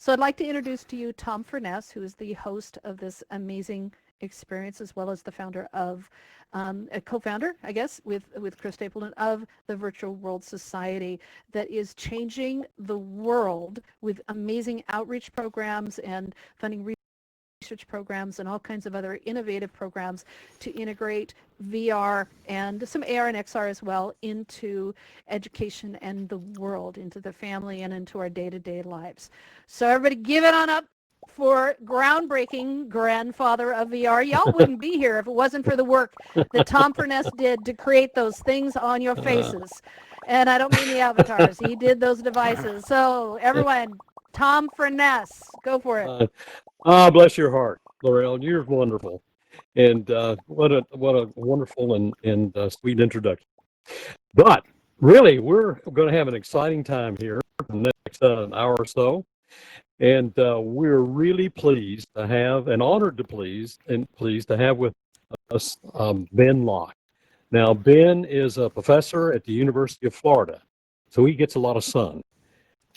So I'd like to introduce to you Tom Furness, who is the host of this amazing experience, as well as the founder of, a co-founder, I guess, with Chris Stapleton, of the Virtual World Society, that is changing the world with amazing outreach programs and funding research programs and all kinds of other innovative programs to integrate VR and some AR and XR as well into education and the world, into the family and into our day-to-day lives. So everybody give it on up for groundbreaking grandfather of VR. Y'all wouldn't be here if it wasn't for the work that Tom Furness did to create those things on your faces. And I don't mean the avatars. He did those devices. So everyone, Tom Furness, go for it. Bless your heart, Laurel. You're wonderful, and what a wonderful and sweet introduction. But really, we're going to have an exciting time here in the next hour or so, and we're really pleased to have, and honored to pleased to have with us Ben Locke. Now, Ben is a professor at the University of Florida, so he gets a lot of sun.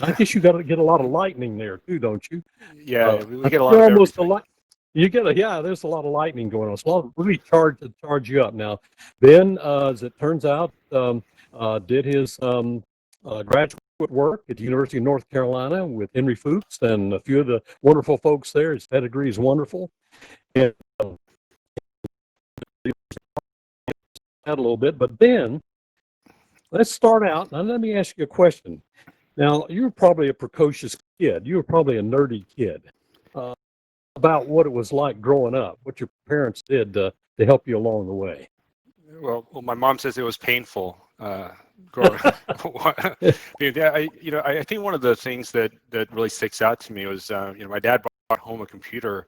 I guess you got to get a lot of lightning there too, don't you? Yeah, we get a lot of almost everything. You get there's a lot of lightning going on. So I'll really charge you up. Now, Ben, as it turns out, did his graduate work at the University of North Carolina with Henry Fuchs and a few of the wonderful folks there. His pedigree is wonderful. And a little bit, but Ben, let's start out. Now, let me ask you a question. Now, you were probably a precocious kid. You were probably a nerdy kid. About what it was like growing up, what your parents did to help you along the way. Well, my mom says it was painful growing up. I think one of the things that really sticks out to me was, my dad brought home a computer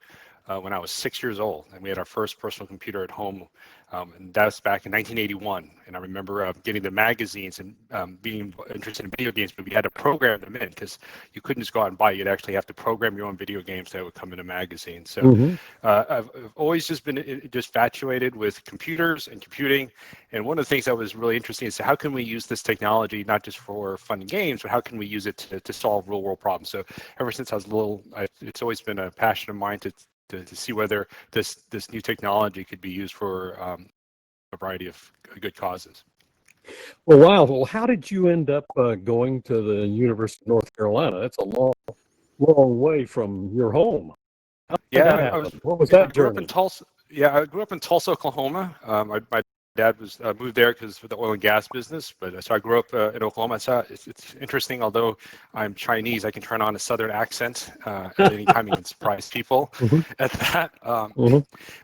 when I was 6 years old, and we had our first personal computer at home, and that was back in 1981. And I remember getting the magazines and being interested in video games, but we had to program them in because you couldn't just go out and buy it. You'd actually have to program your own video games that would come in a magazine. So I've always just been infatuated with computers and computing. And one of the things that was really interesting is how can we use this technology not just for fun and games, but how can we use it to solve real world problems? So ever since I was little, it's always been a passion of mine to see whether this new technology could be used for a variety of good causes. Well, wow. Well, how did you end up going to the University of North Carolina? That's a long way from your home. How did that happen? What was that journey? I grew up in Tulsa, Oklahoma. My dad was moved there because of the oil and gas business, but so I grew up in Oklahoma. So it's interesting. Although I'm Chinese, I can turn on a Southern accent at any time and can surprise people at that.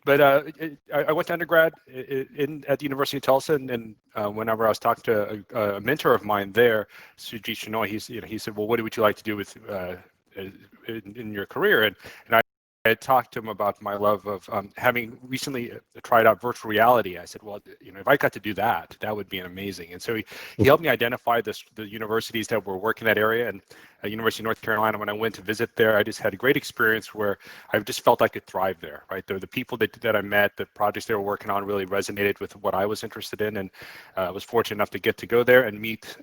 But I went to undergrad at the University of Tulsa, and whenever I was talking to a mentor of mine there, Suji Shinoy, he said, "Well, what would you like to do with in your career?" And I talked to him about my love of having recently tried out virtual reality. I said, well, if I got to do that, that would be amazing. And so he helped me identify the universities that were working in that area. And at University of North Carolina, when I went to visit there, I just had a great experience where I just felt I could thrive there, right? The people that I met, the projects they were working on really resonated with what I was interested in. And I was fortunate enough to get to go there and meet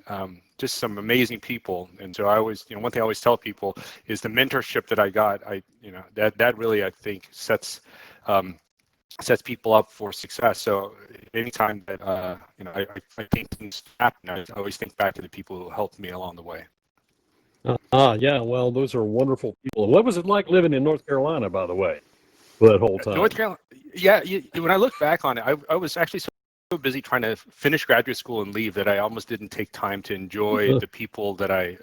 just some amazing people. And so I always, one thing I always tell people is the mentorship that I got, that really, I think, sets people up for success. So anytime that, I think things happen, I always think back to the people who helped me along the way. Yeah, well, those are wonderful people. What was it like living in North Carolina, by the way, for that whole time? North Carolina, yeah, when I look back on it, I was actually so busy trying to finish graduate school and leave that I almost didn't take time to enjoy the people that I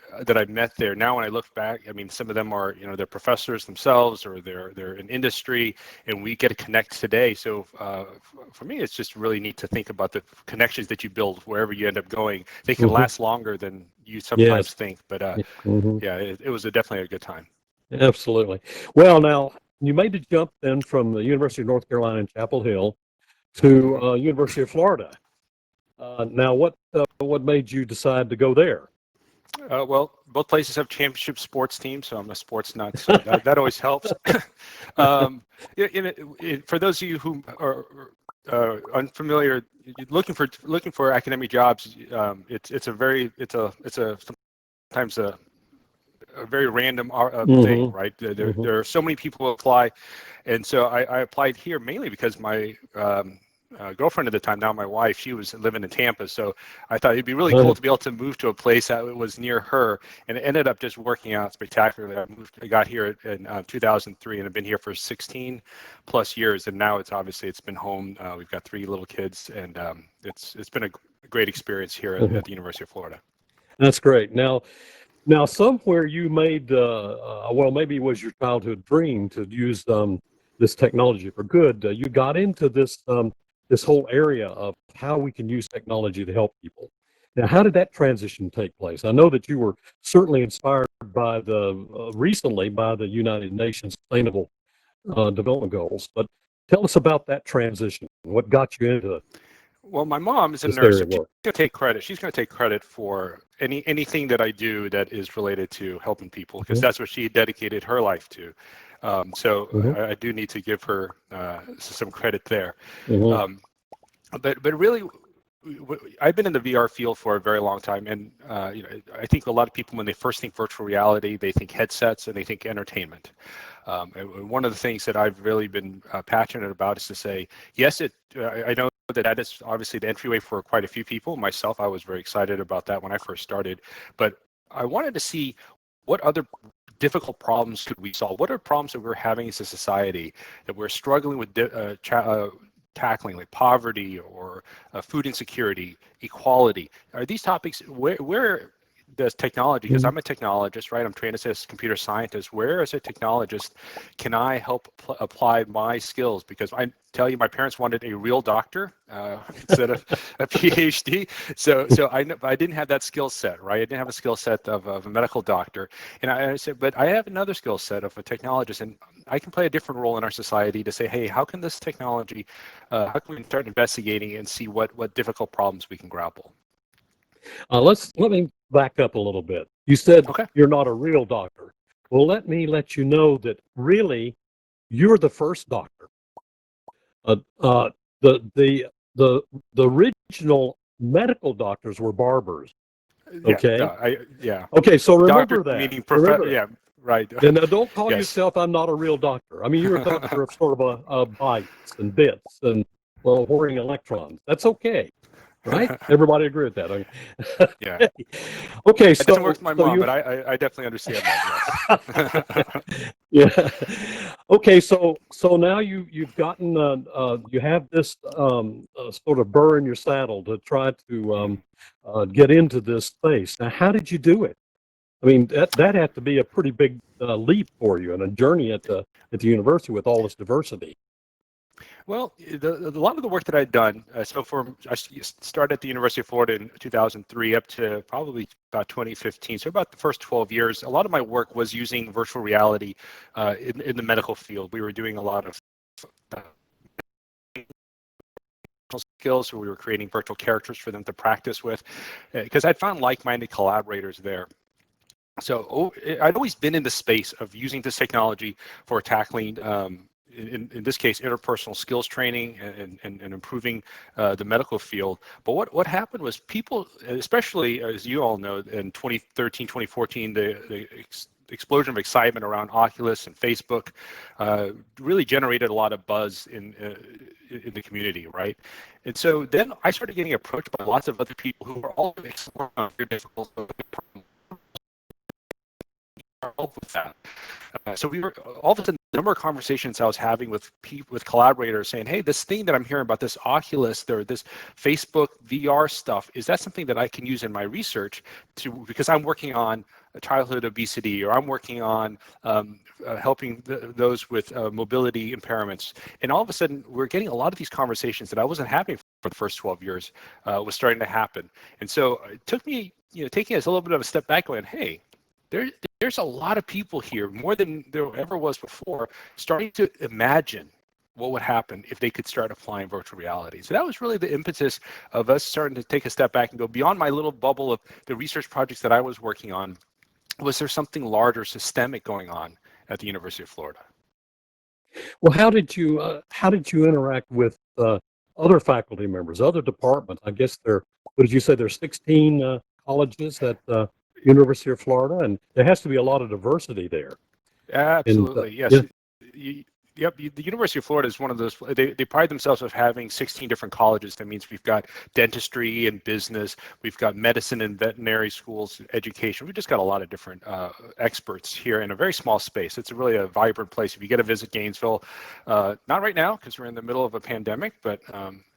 met there. Now, when I look back, I mean, some of them are, they're professors themselves, or they're in industry, and we get to connect today. So for me, it's just really neat to think about the connections that you build wherever you end up going. They can last longer than you sometimes think, but yeah, it was definitely a good time. Absolutely. Well, now you made the jump then from the University of North Carolina in Chapel Hill to University of Florida. Now, what made you decide to go there? Well, both places have championship sports teams, so I'm a sports nut, so that always helps. For those of you who are unfamiliar, looking for academic jobs, it's sometimes a very random Mm-hmm. thing, right? Mm-hmm. There are so many people who apply, and so I applied here mainly because my girlfriend at the time, now my wife, she was living in Tampa, so I thought it'd be really cool to be able to move to a place that was near her, and it ended up just working out spectacularly. I got here in 2003, and I've been here for 16 plus years, and now it's been home. We've got 3 little kids, and it's been a great experience here at the University of Florida. That's great. Now, somewhere you made, well, maybe it was your childhood dream to use this technology for good. You got into this whole area of how we can use technology to help people. Now, how did that transition take place? I know that you were certainly inspired by recently by the United Nations Sustainable Development Goals, but tell us about that transition. What got you into Well, my mom is a this nurse, area and of she's work? going to take credit. She's going to take credit for anything that I do that is related to helping people, because that's what she dedicated her life to. So Mm-hmm. I do need to give her some credit there. Mm-hmm. But really, I've been in the VR field for a very long time, and I think a lot of people, when they first think virtual reality, they think headsets and they think entertainment. And one of the things that I've really been passionate about is to say, yes, I know that is obviously the entryway for quite a few people. Myself, I was very excited about that when I first started, but I wanted to see what other difficult problems could we solve? What are problems that we're having as a society that we're struggling with tackling, like poverty or food insecurity, equality? Are these topics where does technology, because I'm a technologist, right? I'm trained as a computer scientist. Where as a technologist can I help apply my skills? Because I tell you, my parents wanted a real doctor instead of a PhD. So I didn't have that skill set, right? I didn't have a skill set of a medical doctor. And I said, but I have another skill set of a technologist, and I can play a different role in our society to say, hey, how can this technology, how can we start investigating and see what difficult problems we can grapple? Let me back up a little bit. You said Okay. you're not a real doctor. Well, let me let you know that really you're the first doctor. The original medical doctors were barbers. Okay. Yeah. Okay. So Doctor remember that. meaning Remember that. yeah, right. And don't call Yes. yourself, I'm not a real doctor. I mean, you're a doctor of sort of a bytes and bits and, well, whirring electrons. That's okay. Right? Everybody agree with that. Okay. Yeah. Okay. It doesn't work So, with my mom, you, but I definitely understand that. Yes. yeah. Okay. So now you've gotten, you have this sort of burr in your saddle to try to get into this space. Now, how did you do it? I mean, that had to be a pretty big leap for you and a journey at the university with all this diversity. Well, a lot of the work that I'd done, I started at the University of Florida in 2003 up to probably about 2015. So about the first 12 years, a lot of my work was using virtual reality in the medical field. We were doing a lot of skills, so we were creating virtual characters for them to practice with, because I'd found like-minded collaborators there. So I'd always been in the space of using this technology for tackling, in this case, interpersonal skills training and improving the medical field. But what happened was people, especially as you all know, in 2013, 2014, the explosion of excitement around Oculus and Facebook really generated a lot of buzz in the community, right? And so then I started getting approached by lots of other people who were all exploring very difficult with that. So we were all of a sudden, the number of conversations I was having with collaborators saying, hey, this thing that I'm hearing about, this Oculus or this Facebook VR stuff, is that something that I can use in my research because I'm working on childhood obesity, or I'm working on helping those with mobility impairments. And all of a sudden, we're getting a lot of these conversations that I wasn't having for the first 12 years was starting to happen. And so it took me, taking us a little bit of a step back going, hey, there's a lot of people here, more than there ever was before, starting to imagine what would happen if they could start applying virtual reality. So that was really the impetus of us starting to take a step back and go beyond my little bubble of the research projects that I was working on. Was there something larger, systemic going on at the University of Florida? Well, how did you interact with other faculty members, other departments? I guess what did you say? There's 16 colleges that University of Florida, and there has to be a lot of diversity there. Absolutely, yes. Yeah. The University of Florida is one of those. They pride themselves of having 16 different colleges. That means we've got dentistry and business, we've got medicine and veterinary schools, education. We've just got a lot of different experts here in a very small space. It's really a vibrant place. If you get to visit Gainesville, not right now because we're in the middle of a pandemic, but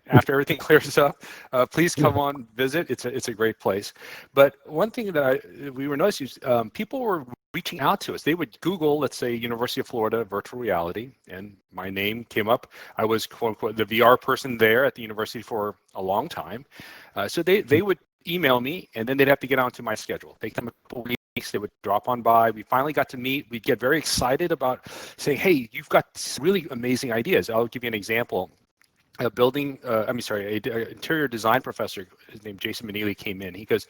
after everything clears up, please come on visit. It's a great place. But one thing that we were noticing is people were reaching out to us. They would Google, let's say, University of Florida virtual reality, and my name came up. I was, quote unquote, the VR person there at the university for a long time. So they would email me, and then they'd have to get onto my schedule. Take them a couple weeks. They would drop on by. We finally got to meet. We'd get very excited about saying, hey, you've got really amazing ideas. I'll give you an example. An interior design professor, his name Jason Manili, came in. He goes,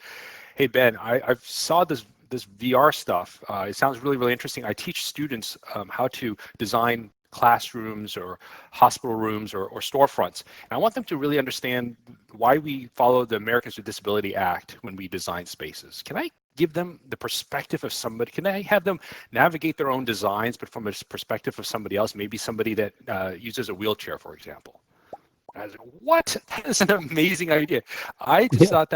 hey, Ben, I saw this VR stuff. It sounds really, really interesting. I teach students how to design classrooms or hospital rooms or storefronts. And I want them to really understand why we follow the Americans with Disability Act when we design spaces. Can I give them the perspective of somebody? Can I have them navigate their own designs, but from a perspective of somebody else, maybe somebody that uses a wheelchair, for example? I was like, what? That is an amazing idea. I just thought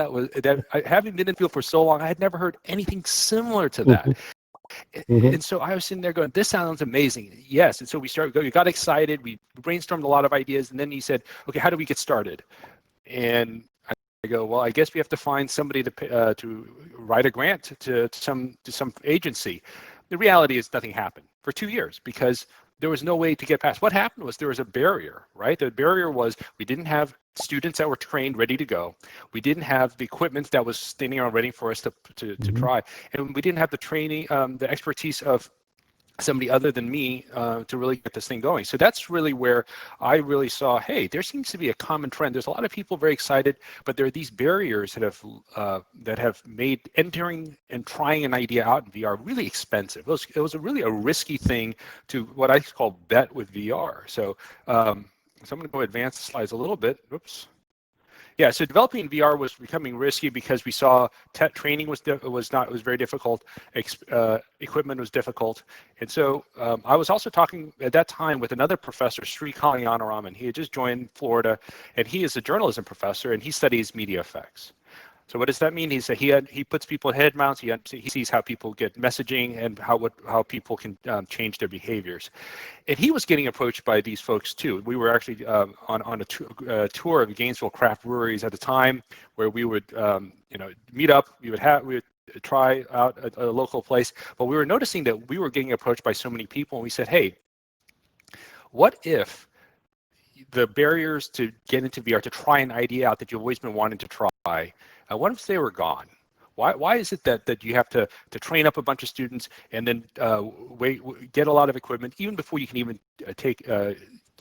having been in the field for so long, I had never heard anything similar to that. Mm-hmm. And so I was sitting there going, this sounds amazing. Yes. And so we got excited. We brainstormed a lot of ideas. And then he said, okay, how do we get started? And I go, well, I guess we have to find somebody to write a grant to some agency. The reality is nothing happened for 2 years because there was no way to get past. What happened was there was a barrier, right? The barrier was we didn't have students that were trained, ready to go. We didn't have the equipment that was standing around waiting for us to try. And we didn't have the training, the expertise of somebody other than me to really get this thing going. So that's really where I really saw, hey, there seems to be a common trend. There's a lot of people very excited, but there are these barriers that have made entering and trying an idea out in VR really expensive. It was really a risky thing to what I call bet with VR. So I'm going to go advance the slides a little bit. Oops. Yeah, so developing VR was becoming risky because we saw training was very difficult, equipment was difficult, and so I was also talking at that time with another professor, Sri Kalyanaraman. He had just joined Florida, and he is a journalism professor, and he studies media effects. So what does that mean? He said he puts people in head mounts. He sees how people get messaging and how people can change their behaviors. And he was getting approached by these folks too. We were actually on a tour of Gainesville craft breweries at the time, where we would meet up. We would try out a local place, but we were noticing that we were getting approached by so many people, and we said, hey, what if the barriers to get into VR, to try an idea out that you've always been wanting to try, what if they were gone? Why is it that you have to train up a bunch of students and then get a lot of equipment even before you can even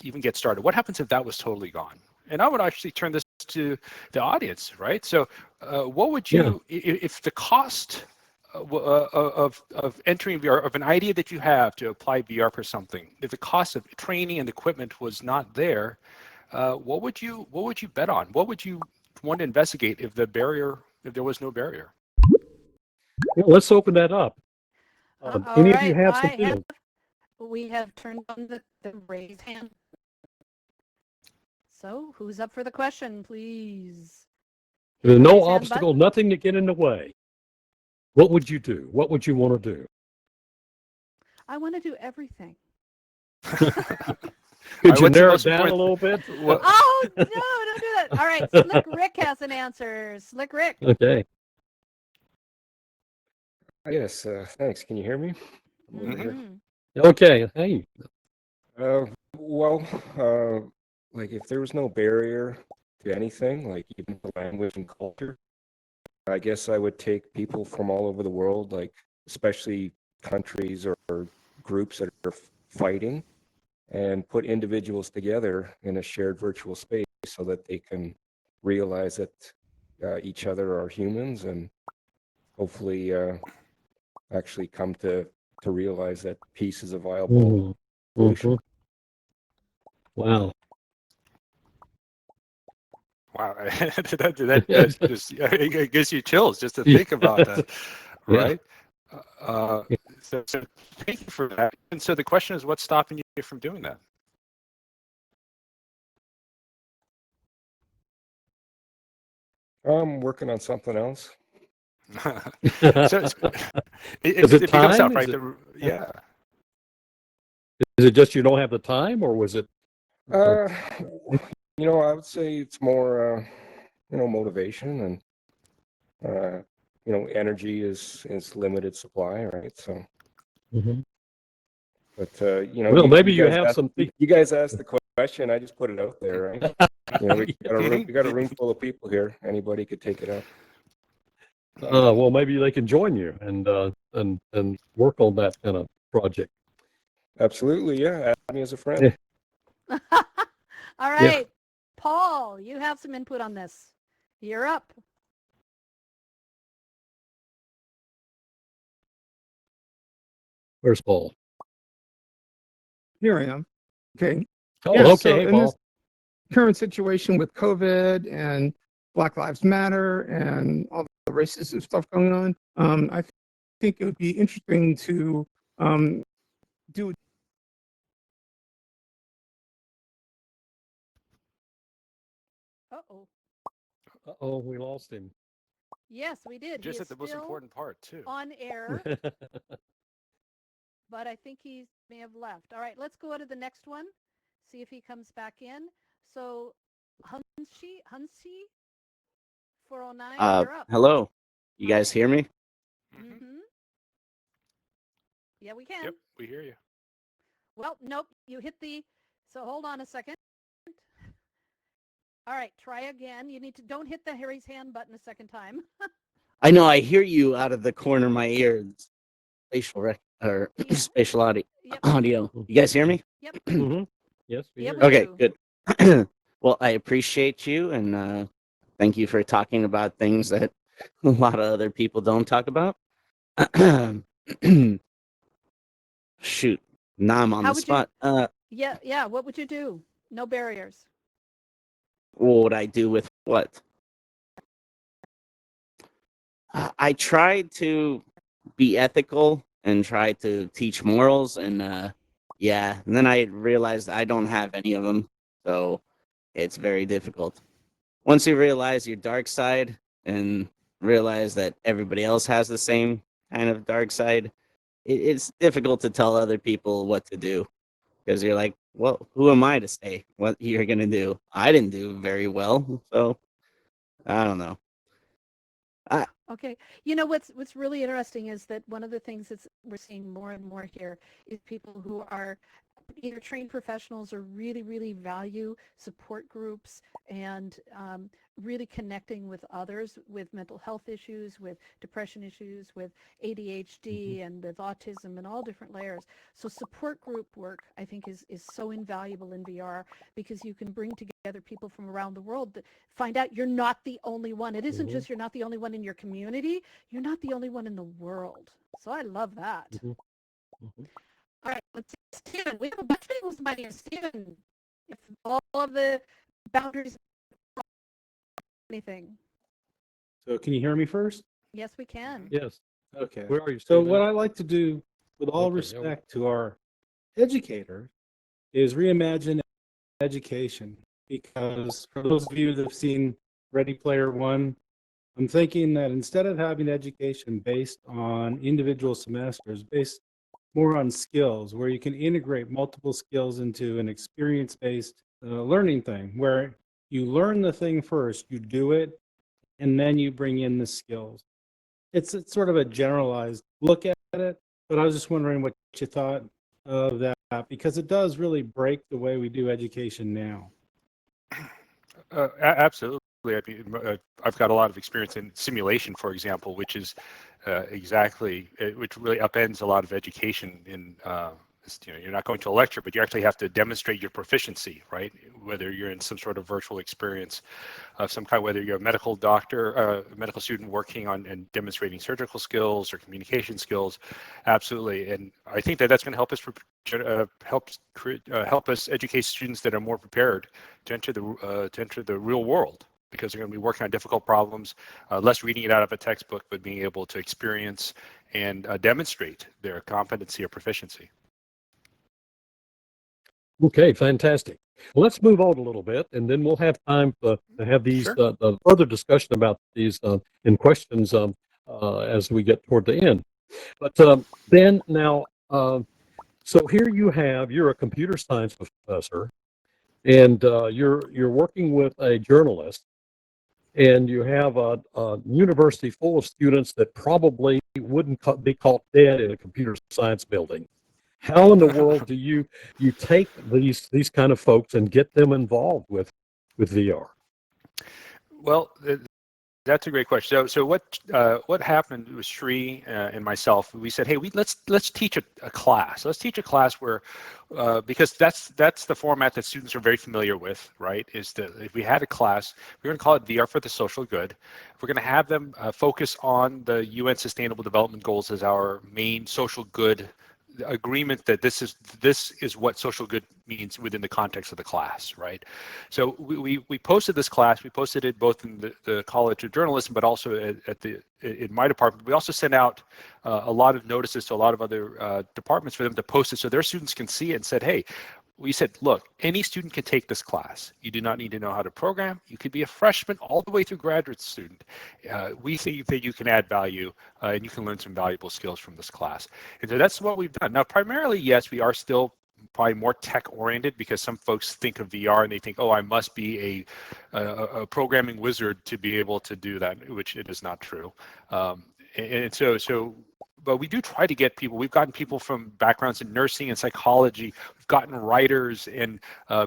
even get started? What happens if that was totally gone? And I would actually turn this to the audience, right? So what would you, if the cost of entering VR, of an idea that you have to apply VR for something, if the cost of training and equipment was not there, what would you bet on? What would you want to investigate if there was no barrier? Yeah, let's open that up. Any of you have something? We have turned on the raised hand. So who's up for the question, please? There's no obstacle, nothing to get in the way. What would you do? What would you want to do? I want to do everything. Could you narrow it down a little bit? Oh, no, don't do that. All right, Slick Rick has an answer. Slick Rick. Okay. Yes, thanks. Can you hear me? Okay, hey. Like if there was no barrier to anything, like even the language and culture, I guess I would take people from all over the world, like especially countries or groups that are fighting, and put individuals together in a shared virtual space so that they can realize that each other are humans, and hopefully actually come to realize that peace is a viable solution. Wow. Wow, that just it gives you chills just to think about that. Yeah. right? So thank you for that. And so the question is, what's stopping you from doing that? I'm working on something else. So Is it it becomes time? tough, right? Yeah. Is it just you don't have the time, or was it? Uh, I would say it's more, motivation and, energy is limited supply, right? So, Mhm. but Well, maybe you guys have asked, some. you guys asked the question. I just put it out there, right? We got a room, Mhm. we got a room full of people here. Anybody could take it up. Well, maybe they can join you and work on that kind of project. Absolutely, yeah. Add me as a friend. Yeah. All Yeah. right, Paul, you have some input on this. You're up. Where's Paul? Here I am. Okay. Oh, Yeah, okay. so Hey, in Paul. this current situation with COVID and Black Lives Matter and all the racism stuff going on, I think it would be interesting to do. Uh-oh. Oh, we lost him. Yes, we did. He Just is at the most still important part, too. on air, but I think he may have left. All right, let's go to the next one, see if he comes back in. So, Hansi 409, you're up. Hello. You guys Hi. hear me? Mhm. Mm-hmm. Yeah, we can. Yep, we hear you. Well, nope, you hit the, so hold on a second. All right, try again. You need to, don't hit the Harry's hand button a second time. I know I hear you out of the corner of my ear. Or Yeah. spatial audio. Yep. Audio. You guys hear me? Yep. Mhm. Yes, we Yep, hear we you. Okay, do. good. Well, I appreciate you and thank you for talking about things that a lot of other people don't talk about. Shoot, now I'm on How the would you, spot. yeah, what would you do? No barriers. What would I do with what? I tried to be ethical and try to teach morals and yeah, and then I realized I don't have any of them, so it's very difficult. Once you realize your dark side and realize that everybody else has the same kind of dark side, it's difficult to tell other people what to do because you're like, well, who am I to say what you're gonna do? I didn't do very well, so I don't know. Okay. You know what's really interesting is that one of the things that we're seeing more and more here is people who are either trained professionals or really, really value support groups and really connecting with others with mental health issues, with depression issues, with ADHD and with autism and all different layers. So support group work, I think, is so invaluable in VR because you can bring together people from around the world that find out you're not the only one. It isn't Mhm. just you're not the only one in your community, you're not the only one in the world. So I love that. Mhm. Mhm. All right, let's see. Steven, we have a bunch of people somebody here. Steven, if all of the boundaries, anything. So can you hear me first? Yes, we can. Yes. Okay. Where are you, So Stephen? what I like to do, with all Okay, yeah, respect to our educators, is reimagine education. Because for those of you that have seen Ready Player One, I'm thinking that instead of having education based on individual semesters, based more on skills, where you can integrate multiple skills into an experience-based learning thing, where you learn the thing first, you do it, and then you bring in the skills. It's sort of a generalized look at it, but I was just wondering what you thought of that because it does really break the way we do education now. Absolutely. I've got a lot of experience in simulation, for example, which is which really upends a lot of education in you're not going to a lecture, but you actually have to demonstrate your proficiency, right? Whether you're in some sort of virtual experience of some kind, whether you're a medical doctor, a medical student working on and demonstrating surgical skills or communication skills, absolutely. And I think that that's going to help us help us educate students that are more prepared to enter the real world. because they're going to be working on difficult problems, less reading it out of a textbook, but being able to experience and demonstrate their competency or proficiency. Okay, fantastic. Well, let's move on a little bit, and then we'll have time to have these Sure. further discussion about these in questions as we get toward the end. But then now, so here you're a computer science professor, and you're working with a journalist, and you have a university full of students that probably wouldn't be caught dead in a computer science building. How in the world do you take these kind of folks and get them involved with VR? Well, that's a great question. So what happened was Sri and myself. We said, hey, let's teach a class. Let's teach a class where because that's the format that students are very familiar with, right? Is that if we had a class, we're going to call it VR for the social good. We're going to have them focus on the UN Sustainable Development Goals as our main social good agreement, that this is what social good means within the context of the class, right? So we posted this class. We posted it both in the College of Journalism, but also in my department. We also sent out a lot of notices to a lot of other departments for them to post it so their students can see it, and said, hey, we said, look, any student can take this class. You do not need to know how to program. You could be a freshman all the way through graduate student. We think that you can add value and you can learn some valuable skills from this class. And so that's what we've done. Now, primarily, yes, we are still probably more tech oriented, because some folks think of VR and they think, oh, I must be a programming wizard to be able to do that, which it is not true. But we do try to get people. We've gotten people from backgrounds in nursing and psychology. We've gotten writers and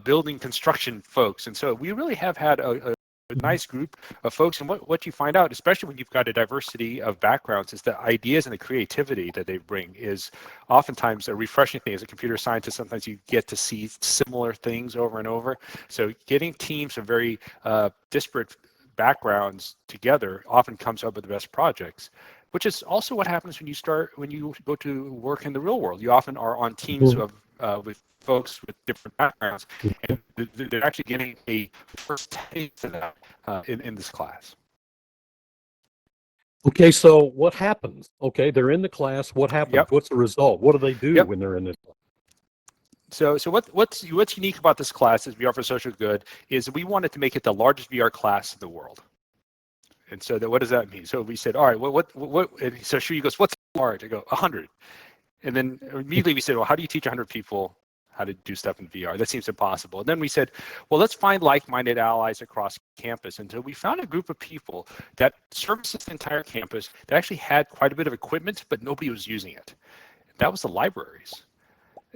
building construction folks. And so we really have had a nice group of folks. And what you find out, especially when you've got a diversity of backgrounds, is the ideas and the creativity that they bring is oftentimes a refreshing thing. As a computer scientist, sometimes you get to see similar things over and over. So getting teams of very disparate backgrounds together often comes up with the best projects, which is also what happens when you go to work in the real world. You often are on teams with folks with different backgrounds, and they're actually getting a first taste of that in this class. Okay, so what happens? Okay, they're in the class. What happens? Yep. What's the result? What do they do when they're in this class? So what's unique about this class is VR for Social Good is we wanted to make it the largest VR class in the world. And so what does that mean? So we said, all right, what? And so Sri goes, what's large? I go, 100. And then immediately we said, well, how do you teach 100 people how to do stuff in VR? That seems impossible. And then we said, well, let's find like-minded allies across campus. And so we found a group of people that services the entire campus that actually had quite a bit of equipment, but nobody was using it. That was the libraries.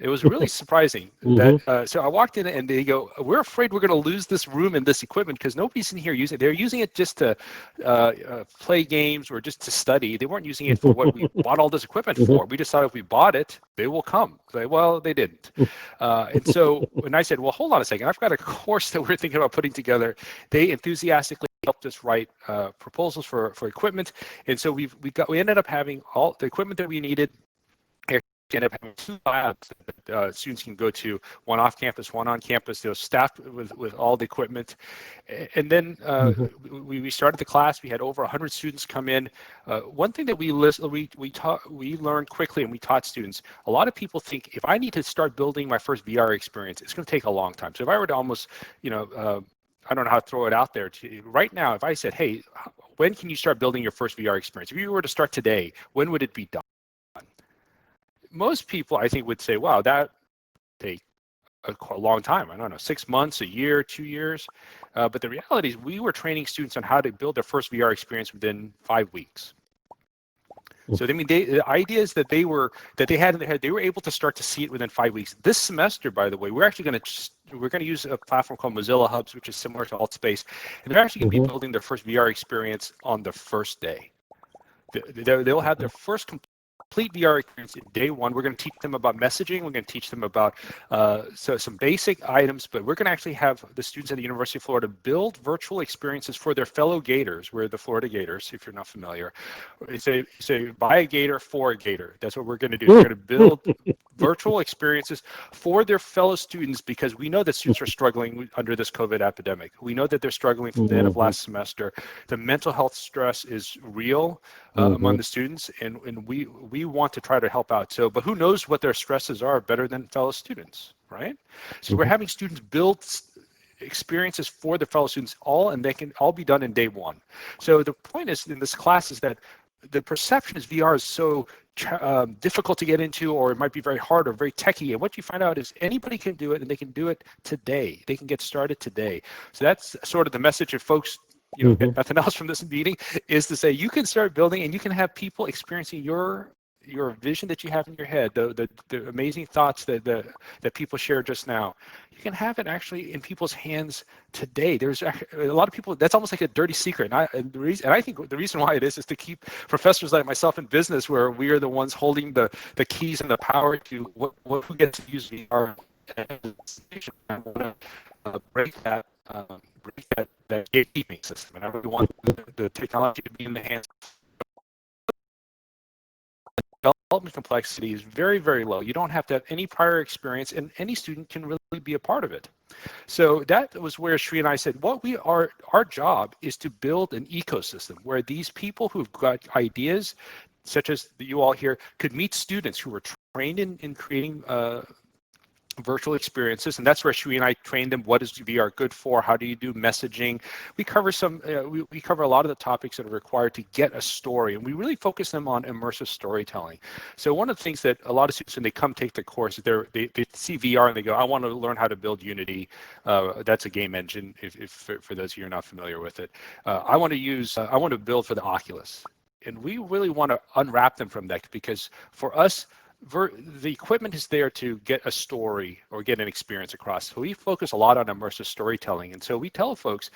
It was really surprising. That so I walked in and they go, we're afraid we're going to lose this room and this equipment because nobody's in here using it. They're using it just to play games or just to study. They weren't using it for what we bought all this equipment for. We just thought if we bought it, they will come. Well, they didn't. And so when I said, well, hold on a second, I've got a course that we're thinking about putting together. They enthusiastically helped us write proposals for equipment. And so we ended up having all the equipment that we needed. End up having 2 labs that students can go to, one off campus, one on campus. They're staffed with all the equipment. And then we started the class. We had over 100 students come in. One thing that we learned quickly, and we taught students, a lot of people think if I need to start building my first VR experience, it's going to take a long time. So if I were to almost, I don't know how to throw it out there to you. Right now, if I said, hey, when can you start building your first VR experience? If you were to start today, when would it be done? Most people, I think, would say, wow, that take a long time. I don't know, 6 months, a year, 2 years. But the reality is we were training students on how to build their first VR experience within 5 weeks. So I mean, the ideas that they had in their head, they were able to start to see it within 5 weeks. This semester, by the way, we're going to use a platform called Mozilla Hubs, which is similar to AltSpace, and they're actually going to be building their first VR experience on the first day. They'll have their first complete VR experience in day one. We're going to teach them about messaging. We're going to teach them about some basic items, but we're going to actually have the students at the University of Florida build virtual experiences for their fellow Gators. We're the Florida Gators, if you're not familiar. It's a buy a Gator for a Gator. That's what we're going to do. We're going to build virtual experiences for their fellow students, because we know that students are struggling under this COVID epidemic. We know that they're struggling from the end of last semester. The mental health stress is real among the students, and we want to try to help out. So, but who knows what their stresses are better than fellow students, right? So we're having students build experiences for their fellow students and they can all be done in day one. So the point is in this class is that the perception is VR is so difficult to get into, or it might be very hard or very techy. And what you find out is anybody can do it, and they can do it today. They can get started today. So that's sort of the message of folks, get nothing else from this meeting, is to say you can start building and you can have people experiencing your vision that you have in your head, the amazing thoughts that people shared just now. You can have it actually in people's hands today. There's a lot of people, that's almost like a dirty secret. And I think the reason why it is to keep professors like myself in business, where we are the ones holding the keys and the power to who gets to use VR. I want to break that gatekeeping system. And I really want the technology to be in the hands. Development complexity is very, very low. You don't have to have any prior experience, and any student can really be a part of it. So that was where Sri and I said, our job is to build an ecosystem where these people who've got ideas, such as you all here, could meet students who were trained in creating virtual experiences, and that's where Shui and I trained them. What is VR good for? How do you do messaging? We cover we cover a lot of the topics that are required to get a story, and we really focus them on immersive storytelling. So one of the things that a lot of students, when they come take the course, they see VR and they go, I want to learn how to build Unity. That's a game engine, if for those of you who are not familiar with it. I want to build for the Oculus. And we really want to unwrap them from that, because for us, the equipment is there to get a story or get an experience across. So we focus a lot on immersive storytelling. And so we tell folks,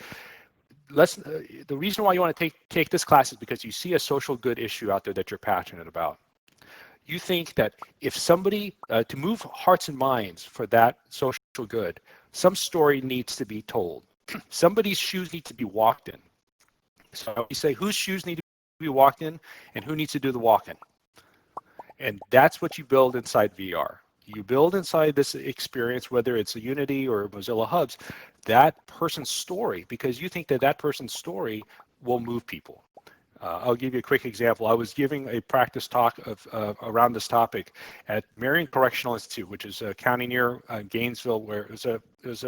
the reason why you want to take this class is because you see a social good issue out there that you're passionate about. You think that if somebody, to move hearts and minds for that social good, some story needs to be told. Somebody's shoes need to be walked in. So you say, whose shoes need to be walked in and who needs to do the walk-in? And that's what you build inside VR. You build inside this experience, whether it's a Unity or Mozilla Hubs, that person's story, because you think that person's story will move people. I'll give you a quick example. I was giving a practice talk around this topic at Marion Correctional Institute, which is a county near Gainesville, where it was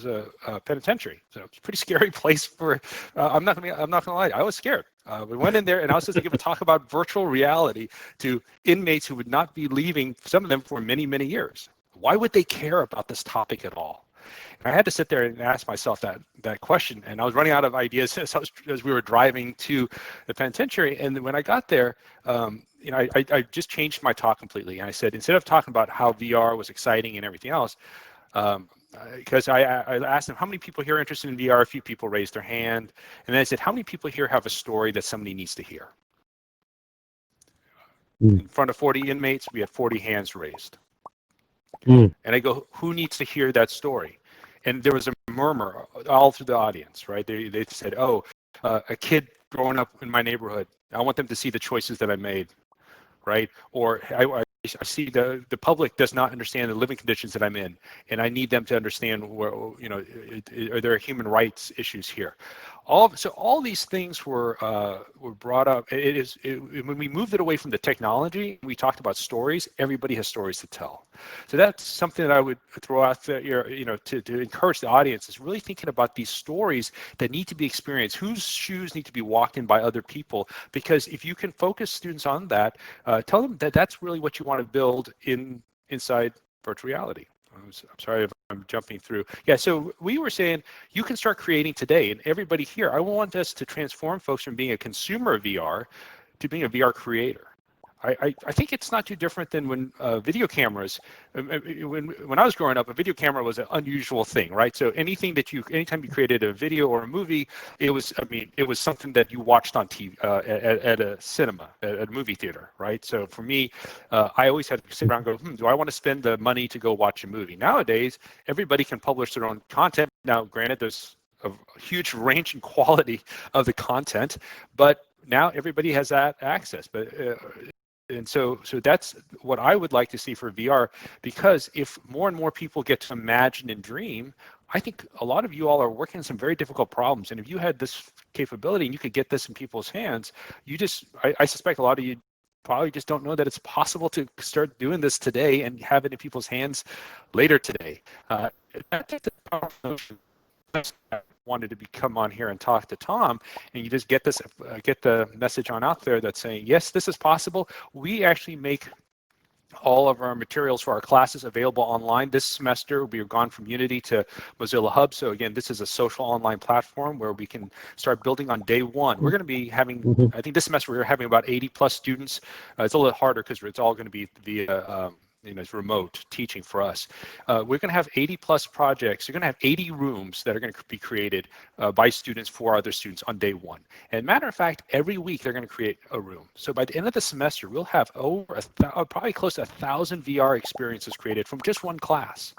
a penitentiary. So it's a pretty scary place for. I'm not gonna lie. I was scared. We went in there, and I was supposed to give a talk about virtual reality to inmates who would not be leaving, some of them for many, many years. Why would they care about this topic at all? And I had to sit there and ask myself that question. And I was running out of ideas as we were driving to the penitentiary. And when I got there, I just changed my talk completely. And I said, instead of talking about how VR was exciting and everything else, because I asked them, how many people here are interested in VR? A few people raised their hand. And then I said, how many people here have a story that somebody needs to hear? In front of 40 inmates, we had 40 hands raised. And I go, who needs to hear that story? And there was a murmur all through the audience, right? They said, a kid growing up in my neighborhood, I want them to see the choices that I made, right? Or I see the public does not understand the living conditions that I'm in, and I need them to understand where, are there human rights issues here? All these things were brought up. When we moved it away from the technology, we talked about stories. Everybody has stories to tell. So that's something that I would throw out there, to encourage the audience, is really thinking about these stories that need to be experienced. Whose shoes need to be walked in by other people? Because if you can focus students on that, tell them that that's really what you want to build inside virtual reality. I'm sorry if I'm jumping through. Yeah, so we were saying you can start creating today, and everybody here, I want us to transform folks from being a consumer of VR to being a VR creator. I think it's not too different than when video cameras, when I was growing up, a video camera was an unusual thing, right? So anytime you created a video or a movie, it was something that you watched on TV, at a cinema, at a movie theater, right? So for me, I always had to sit around and go, do I want to spend the money to go watch a movie? Nowadays, everybody can publish their own content. Now, granted, there's a huge range in quality of the content, but now everybody has that access. But and so that's what I would like to see for VR, because if more and more people get to imagine and dream, I think a lot of you all are working on some very difficult problems. And if you had this capability and you could get this in people's hands, I suspect a lot of you probably just don't know that it's possible to start doing this today and have it in people's hands later today. That's a powerful notion. I wanted to come on here and talk to Tom, and you just get the message on out there that's saying, yes, this is possible. We actually make all of our materials for our classes available online. This semester, we've gone from Unity to Mozilla Hub. So again, this is a social online platform where we can start building on day one. We're going to be having, I think this semester we're having about 80 plus students. It's a little harder because it's all going to be via it's remote teaching for us. We're going to have 80 plus projects. You're going to have 80 rooms that are going to be created by students for other students on day one. And matter of fact, every week they're going to create a room. So by the end of the semester, we'll have probably close to 1,000 VR experiences created from just one class.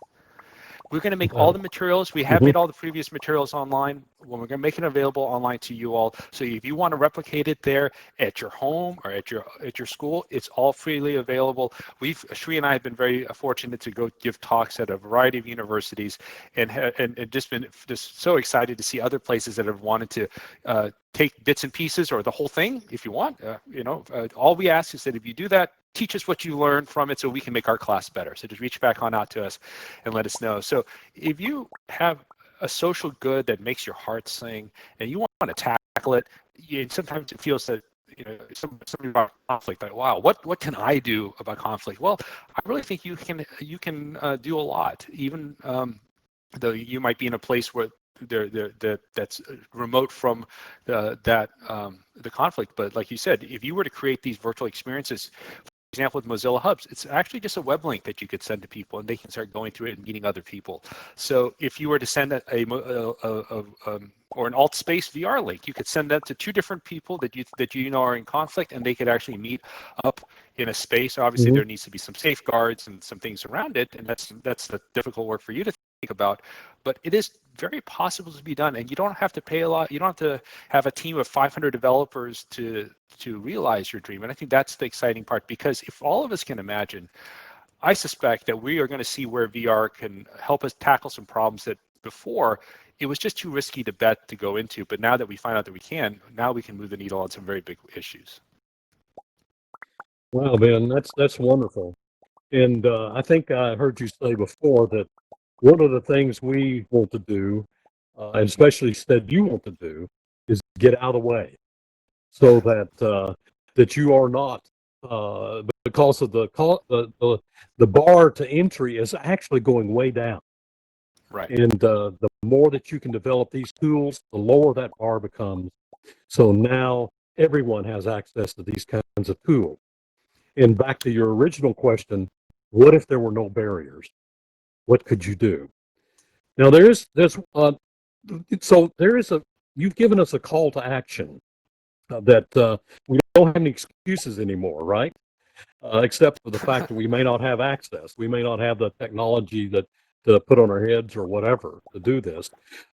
We're going to make all the materials. We have made all the previous materials online. We're going to make it available online to you all. So if you want to replicate it there at your home or at your school, it's all freely available. Shri and I have been very fortunate to go give talks at a variety of universities, and just been so excited to see other places that have wanted to take bits and pieces or the whole thing if you want. All we ask is that if you do that, teach us what you learned from it so we can make our class better. So just reach back on out to us and let us know. So if you have a social good that makes your heart sing and you want to tackle it, sometimes it feels that something about conflict, like, wow, what can I do about conflict? Well, I really think you can do a lot, even though you might be in a place where that's remote from the conflict. But like you said, if you were to create these virtual experiences, for example, with Mozilla Hubs, it's actually just a web link that you could send to people, and they can start going through it and meeting other people. So if you were to send or an alt space VR link, you could send that to two different people that you know are in conflict, and they could actually meet up in a space. Obviously, there needs to be some safeguards and some things around it, and that's the difficult work for you to think about. But it is very possible to be done, and you don't have to pay a lot. You don't have to have a team of 500 developers to realize your dream. And I think that's the exciting part, because if all of us can imagine, I suspect that we are going to see where VR can help us tackle some problems that before it was just too risky to bet to go into. But now that we find out that we can, now we can move the needle on some very big issues. Wow, Ben, that's wonderful. And I think I heard you say before that one of the things we want to do, and especially said you want to do, is get out of the way, so that you are not, because of the bar to entry is actually going way down. Right. And the more that you can develop these tools, the lower that bar becomes. So now everyone has access to these kinds of tools. And back to your original question, what if there were no barriers? What could you do? Now you've given us a call to action that we don't have any excuses anymore, right? Except for the fact that we may not have access. We may not have the technology to put on our heads or whatever to do this.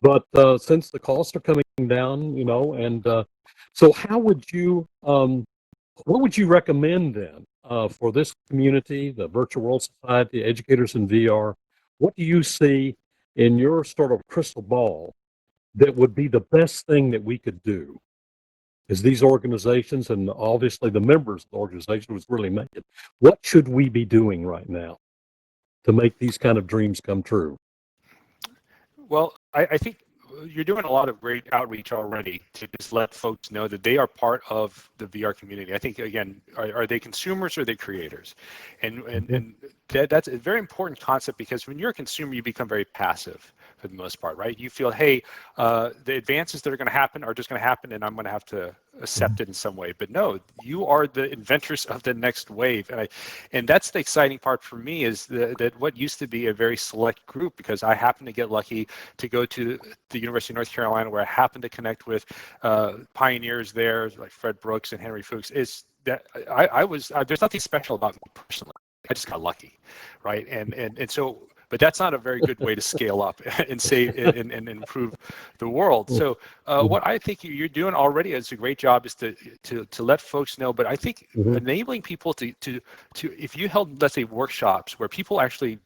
But since the costs are coming down, and so how would you, what would you recommend then for this community, the Virtual World Society, educators in VR? What do you see in your sort of crystal ball that would be the best thing that we could do? Is these organizations, and obviously the members of the organization was really make it, what should we be doing right now to make these kind of dreams come true? Well, I think you're doing a lot of great outreach already to just let folks know that they are part of the VR community. I think, again, are they consumers or are they creators? And that's a very important concept, because when you're a consumer, you become very passive for the most part, right? You feel, hey, the advances that are going to happen are just going to happen, and I'm going to have to accept it in some way. But no, you are the inventors of the next wave, and that's the exciting part for me, is that what used to be a very select group, because I happened to get lucky to go to the University of North Carolina, where I happened to connect with pioneers there like Fred Brooks and Henry Fuchs, is that I was there's nothing special about me personally. I just got lucky, right? And so but that's not a very good way to scale up and save and improve the world. So what I think you're doing already is a great job is to let folks know. But I think enabling people to if you held, let's say, workshops where people actually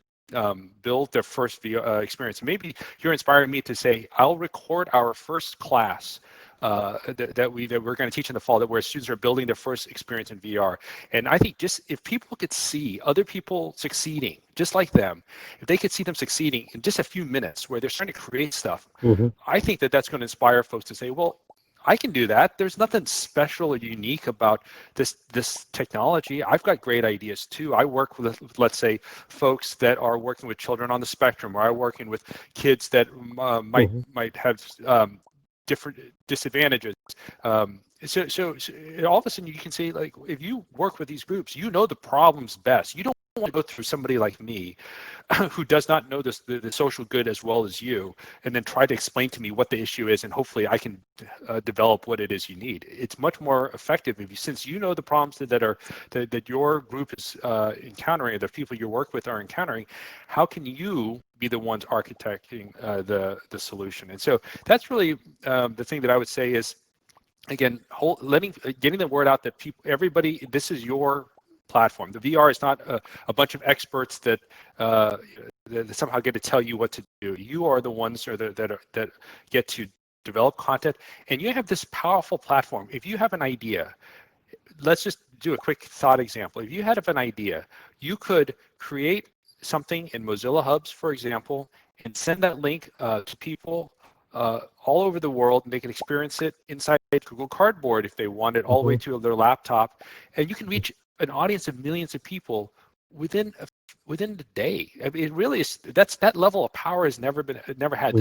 build their first VR experience. Maybe you're inspiring me to say, I'll record our first class that we're going to teach in the fall, that where students are building their first experience in VR. And I think just if people could see other people succeeding, just like them, if they could see them succeeding in just a few minutes where they're starting to create stuff, I think that that's going to inspire folks to say, well, I can do that. There's nothing special or unique about this technology. I've got great ideas too. I work with, let's say, folks that are working with children on the spectrum, or I'm working with kids that might have different disadvantages. So all of a sudden you can say, like, if you work with these groups, you know the problems best. You don't want to go through somebody like me who does not know the social good as well as you, and then try to explain to me what the issue is, and hopefully I can develop what it is you need. It's much more effective if you, since you know the problems that your group is encountering, or the people you work with are encountering, how can you be the ones architecting the solution? And so that's really the thing that I would say is, again, getting the word out that everybody, this is your platform. The VR is not a bunch of experts that somehow get to tell you what to do. You are the ones that get to develop content, and you have this powerful platform. If you have an idea, let's just do a quick thought example. If you had an idea, you could create something in Mozilla Hubs, for example, and send that link to people all over the world, and they can experience it inside Google Cardboard if they want it, all the way to their laptop, and you can reach an audience of millions of people within the day. I mean, it really is. That level of power has never had.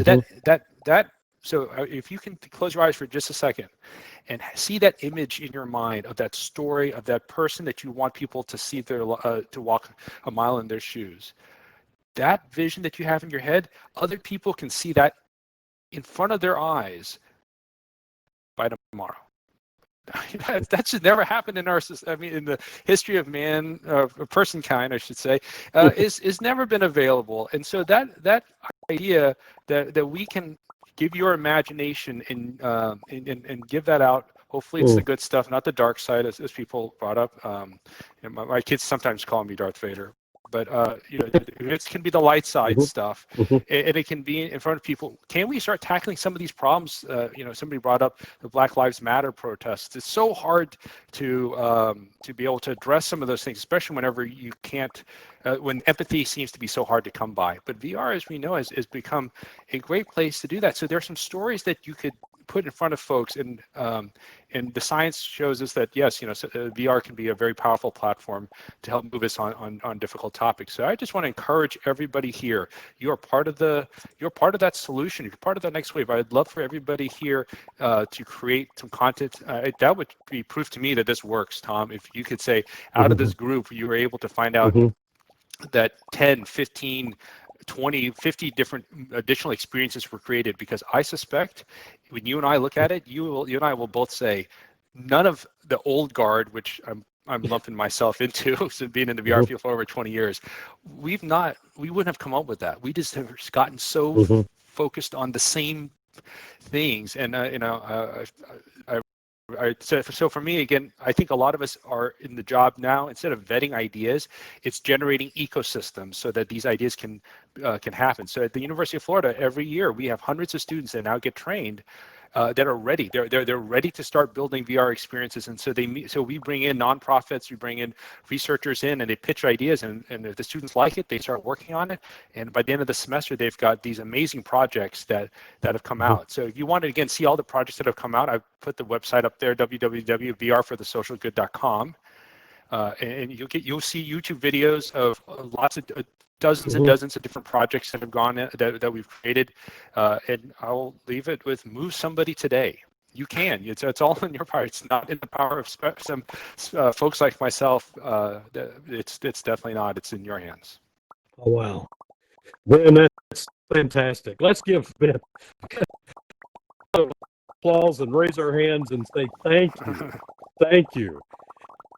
So if you can close your eyes for just a second and see that image in your mind of that story of that person that you want people to see to walk a mile in their shoes, that vision that you have in your head, other people can see that in front of their eyes by tomorrow. That should never happen in in the history of man, personkind, I should say, is never been available. And so that idea that we can give your imagination and give that out. Hopefully it's the good stuff, not the dark side, as people brought up. My kids sometimes call me Darth Vader. But it can be the light side stuff, and it can be in front of people. Can we start tackling some of these problems? Somebody brought up the Black Lives Matter protests. It's so hard to be able to address some of those things, especially whenever you can't, when empathy seems to be so hard to come by. But VR, as we know, has become a great place to do that. So there are some stories that you could put in front of folks, and the science shows us that yes, VR can be a very powerful platform to help move us on difficult topics. So I just want to encourage everybody here. You're part of that solution. You're part of that next wave. I'd love for everybody here to create some content. That would be proof to me that this works, Tom. If you could say out of this group, you were able to find out that 10, 15, 20, 50 different additional experiences were created, because I suspect when you and I look at it, you and I will both say none of the old guard, which I'm lumping myself into, so being in the VR field for over 20 years, we wouldn't have come up with that. We just have gotten so focused on the same things, and so for me, again, I think a lot of us are in the job now. Instead of vetting ideas, it's generating ecosystems so that these ideas can happen. So at the University of Florida, every year we have hundreds of students that now get trained that are ready. They're ready to start building VR experiences, and so we bring in nonprofits, we bring in researchers in, and they pitch ideas, and if the students like it, they start working on it, and by the end of the semester, they've got these amazing projects that have come out. So if you want to again see all the projects that have come out, I've put the website up there, www.vrforthesocialgood.com, and you'll see YouTube videos of lots of dozens and dozens of different projects that have gone that we've created, and I'll leave it with move somebody today. You can. It's all in your power. It's not in the power of some folks like myself. It's definitely not. It's in your hands. Oh wow, Ben, that's fantastic. Let's give Ben applause and raise our hands and say thank you.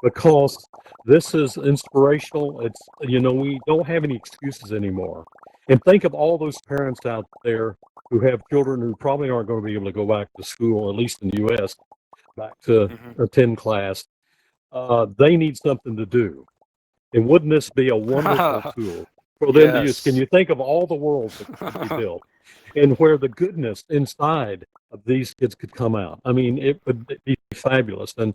Because this is inspirational. It's we don't have any excuses anymore. And think of all those parents out there who have children who probably aren't going to be able to go back to school, at least in the U.S., back to attend class. They need something to do. And wouldn't this be a wonderful tool for them to use? Can Yes. you think of all the worlds that could be built and where the goodness inside of these kids could come out? I mean, it would be fabulous. And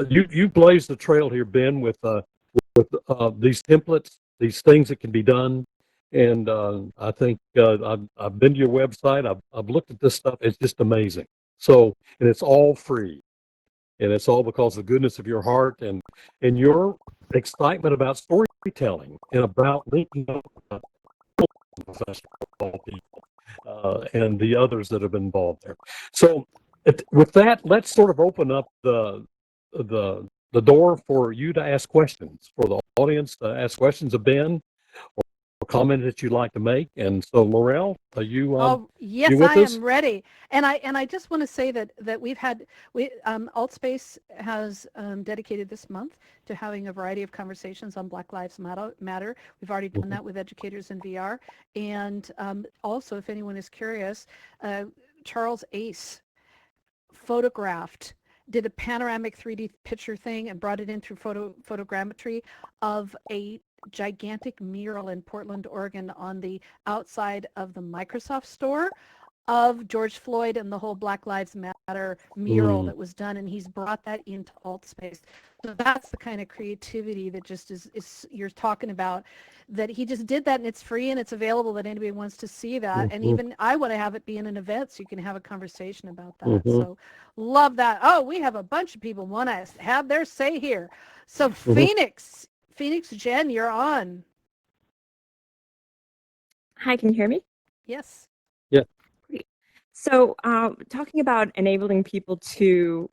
you blazed the trail here, Ben, with these templates, these things that can be done. And I think I've been to your website. I've looked at this stuff. It's just amazing. So, and it's all free. And it's all because of the goodness of your heart and your excitement about storytelling and about linking up with professional people and the others that have been involved there. So, with that, let's sort of open up the door for you to ask questions, for the audience to ask questions of Ben or comment that you'd like to make. And so, Laurel, are you? Yes, you with I us? am ready. And I just want to say that AltSpace has dedicated this month to having a variety of conversations on Black Lives Matter. We've already done that with educators in VR. And also, if anyone is curious, Charles Ace did a panoramic 3D picture thing and brought it in through photogrammetry of a gigantic mural in Portland, Oregon on the outside of the Microsoft store of George Floyd and the whole Black Lives Matter mural that was done, and he's brought that into AltSpace. So that's the kind of creativity that just is you're talking about, that he just did that, and it's free and it's available that anybody wants to see that. And even I want to have it be in an event so you can have a conversation about that. So love that. Oh, we have a bunch of people want to have their say here. So Phoenix Jen, you're on. Hi, can you hear me? Yes. Yeah. Great. So talking about enabling people to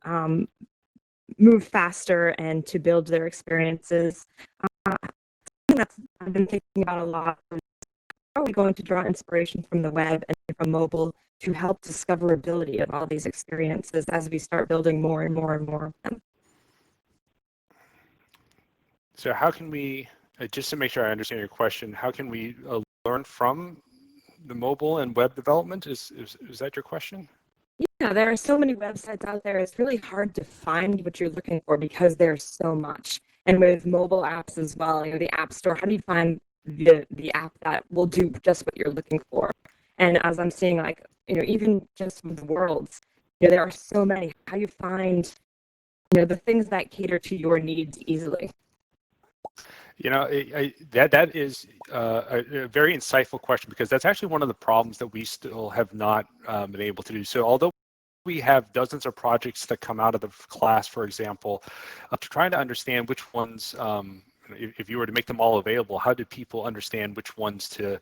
move faster and to build their experiences, something that I've been thinking about a lot is how are we going to draw inspiration from the web and from mobile to help discoverability of all these experiences as we start building more and more and more of them? So how can we, just to make sure I understand your question, how can we learn from the mobile and web development? Is that your question? Yeah, there are so many websites out there. It's really hard to find what you're looking for because there's so much. And with mobile apps as well, the App Store, how do you find the app that will do just what you're looking for? And as I'm seeing, even just with worlds, there are so many. How do you find, the things that cater to your needs easily? That is a very insightful question, because that's actually one of the problems that we still have not been able to do. So although we have dozens of projects that come out of the class, for example, to try to understand which ones, if you were to make them all available, how do people understand which ones to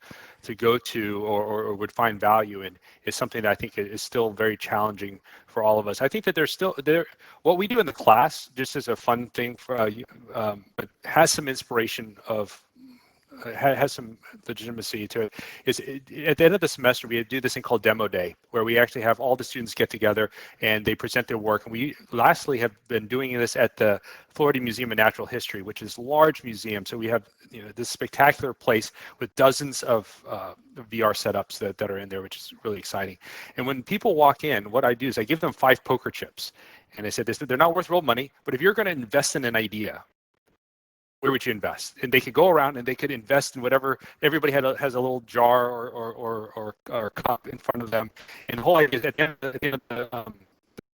go to or would find value in, is something that I think is still very challenging for all of us. I think that there's still what we do in the class, just as a fun thing for but has some inspiration of has some legitimacy to it, is at the end of the semester we do this thing called demo day, where we actually have all the students get together and they present their work. And we lastly have been doing this at the Florida Museum of Natural History, which is a large museum. So we have this spectacular place with dozens of VR setups that are in there, which is really exciting. And when people walk in, what I do is I give them 5 poker chips, and I said they're not worth real money, but if you're going to invest in an idea, where would you invest? And they could go around and they could invest in whatever. Everybody has a little jar or cup in front of them. And the whole idea is at the end of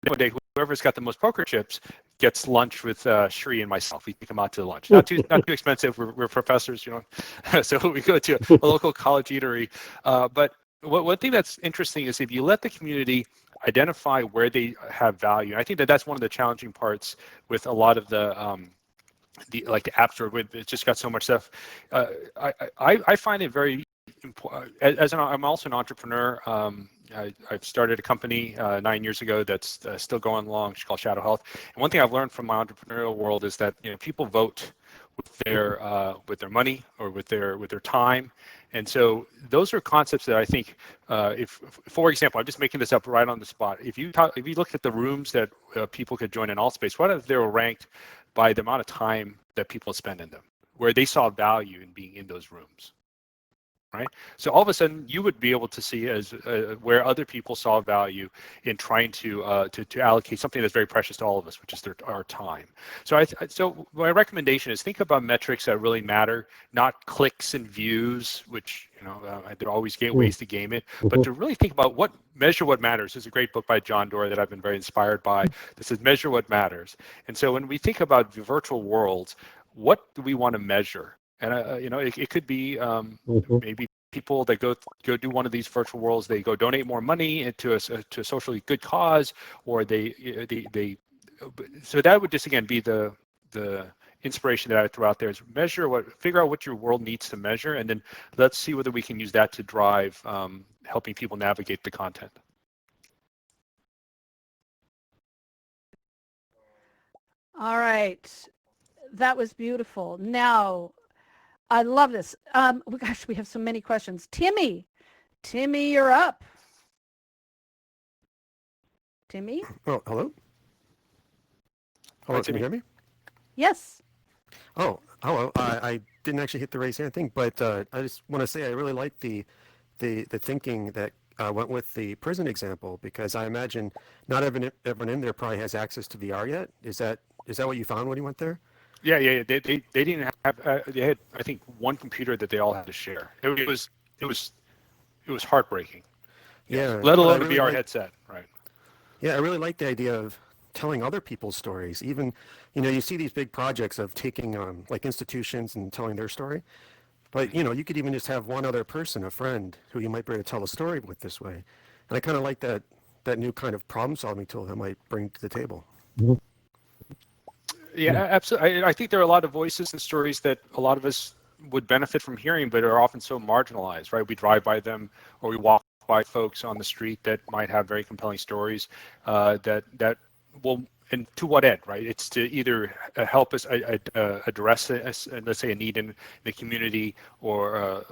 the day, whoever's got the most poker chips gets lunch with Shri and myself. We take them out to lunch. Not too expensive. We're professors, so we go to a local college eatery. But one thing that's interesting is if you let the community identify where they have value. I think that's one of the challenging parts with a lot of the App Store, with it's just got so much stuff. I find it very important. I'm also an entrepreneur. I've started a company 9 years ago that's still going along. It's called Shadow Health. And one thing I've learned from my entrepreneurial world is that people vote with their money or with their time. And so those are concepts that I think, if, for example, I'm just making this up right on the spot. If you look at the rooms that people could join in AltSpace, what if they were ranked by the amount of time that people spend in them? where they saw value in being in those rooms. Right. So all of a sudden, you would be able to see as where other people saw value in trying to allocate something that's very precious to all of us, which is our time. So so my recommendation is think about metrics that really matter, not clicks and views, which there are always ways to game it, but to really think about measure what matters. There's a great book by John Doerr that I've been very inspired by. That says measure what matters. And so when we think about the virtual worlds, what do we want to measure? And it could be maybe people that go do one of these virtual worlds, they go donate more money into a socially good cause, or they so that would just again be the inspiration that I throw out there is figure out what your world needs to measure, and then let's see whether we can use that to drive helping people navigate the content. All right, that was beautiful. Now, I love this. Gosh, we have so many questions. Timmy, you're up. Timmy? Oh, hello? Hello, can you hear me? Yes. Oh, hello. I didn't actually hit the raise hand thing, but I just want to say I really like the thinking that went with the prison example, because I imagine not everyone in there probably has access to VR yet. Is that what you found when you went there? Yeah. They didn't have. They had, I think, one computer that they all had to share. It was heartbreaking. Yeah. Let alone really a VR headset, right? Yeah, I really like the idea of telling other people's stories. Even, you see these big projects of taking like institutions and telling their story. But you could even just have one other person, a friend, who you might be able to tell a story with this way. And I kind of like that new kind of problem-solving tool that might bring to the table. Yeah, absolutely. I think there are a lot of voices and stories that a lot of us would benefit from hearing, but are often so marginalized, right? We drive by them, or we walk by folks on the street that might have very compelling stories that will, and to what end, right? It's to either help us address, let's say, a need in the community, or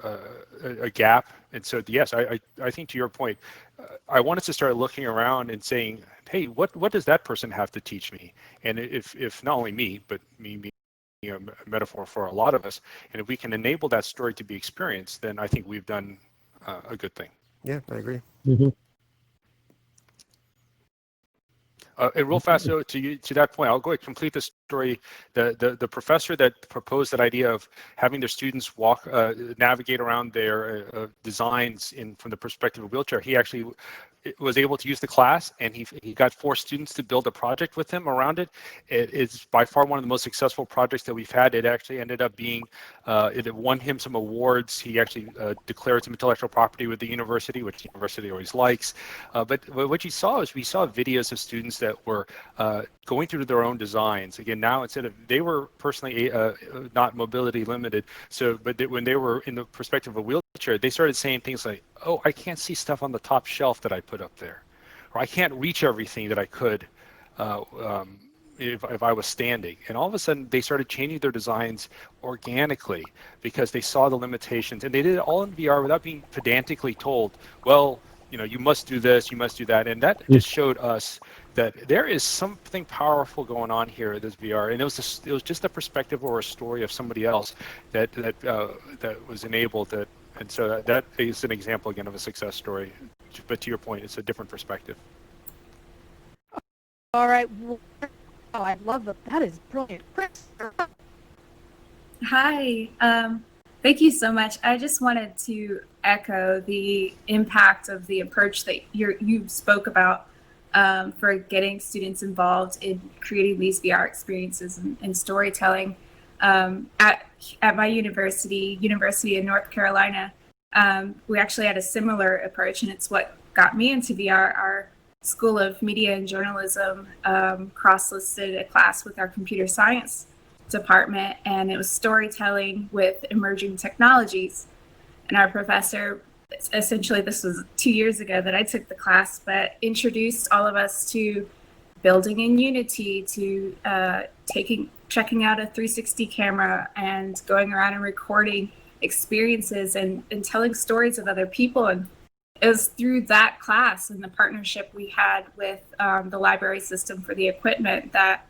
a gap. And so, yes, I think to your point, I want us to start looking around and saying, hey, what does that person have to teach me? And if not only me, but me being a metaphor for a lot of us, and if we can enable that story to be experienced, then I think we've done a good thing. Yeah, I agree. And real fast, though, to that point, I'll go ahead and complete the story. The professor that proposed that idea of having their students navigate around their designs from the perspective of a wheelchair, he actually was able to use the class, and he got 4 students to build a project with him around it. It's by far one of the most successful projects that we've had. It actually ended up being, it won him some awards. He actually declared some intellectual property with the university, which the university always likes. But what we saw videos of students that were going through their own designs. Again, now they were personally not mobility limited, but when they were in the perspective of a wheelchair, they started saying things like, oh, I can't see stuff on the top shelf that I put up there, or I can't reach everything that I could if I was standing. And all of a sudden, they started changing their designs organically because they saw the limitations, and they did it all in VR without being pedantically told, well, you must do this, you must do that. And that just showed us that there is something powerful going on here with this VR, and it was just a perspective or a story of somebody else that was enabled. And so that is an example again of a success story. But to your point, it's a different perspective. All right. Oh, I love that. That is brilliant. Chris. Hi. Thank you so much. I just wanted to echo the impact of the approach that you spoke about for getting students involved in creating these VR experiences and storytelling. At my university of North Carolina, we actually had a similar approach, and it's what got me into VR. Our School of Media and Journalism cross-listed a class with our computer science department, and it was storytelling with emerging technologies. And our professor, essentially this was 2 years ago that I took the class, but introduced all of us to building in Unity, to checking out a 360 camera and going around and recording experiences and telling stories of other people. And it was through that class and the partnership we had with the library system for the equipment that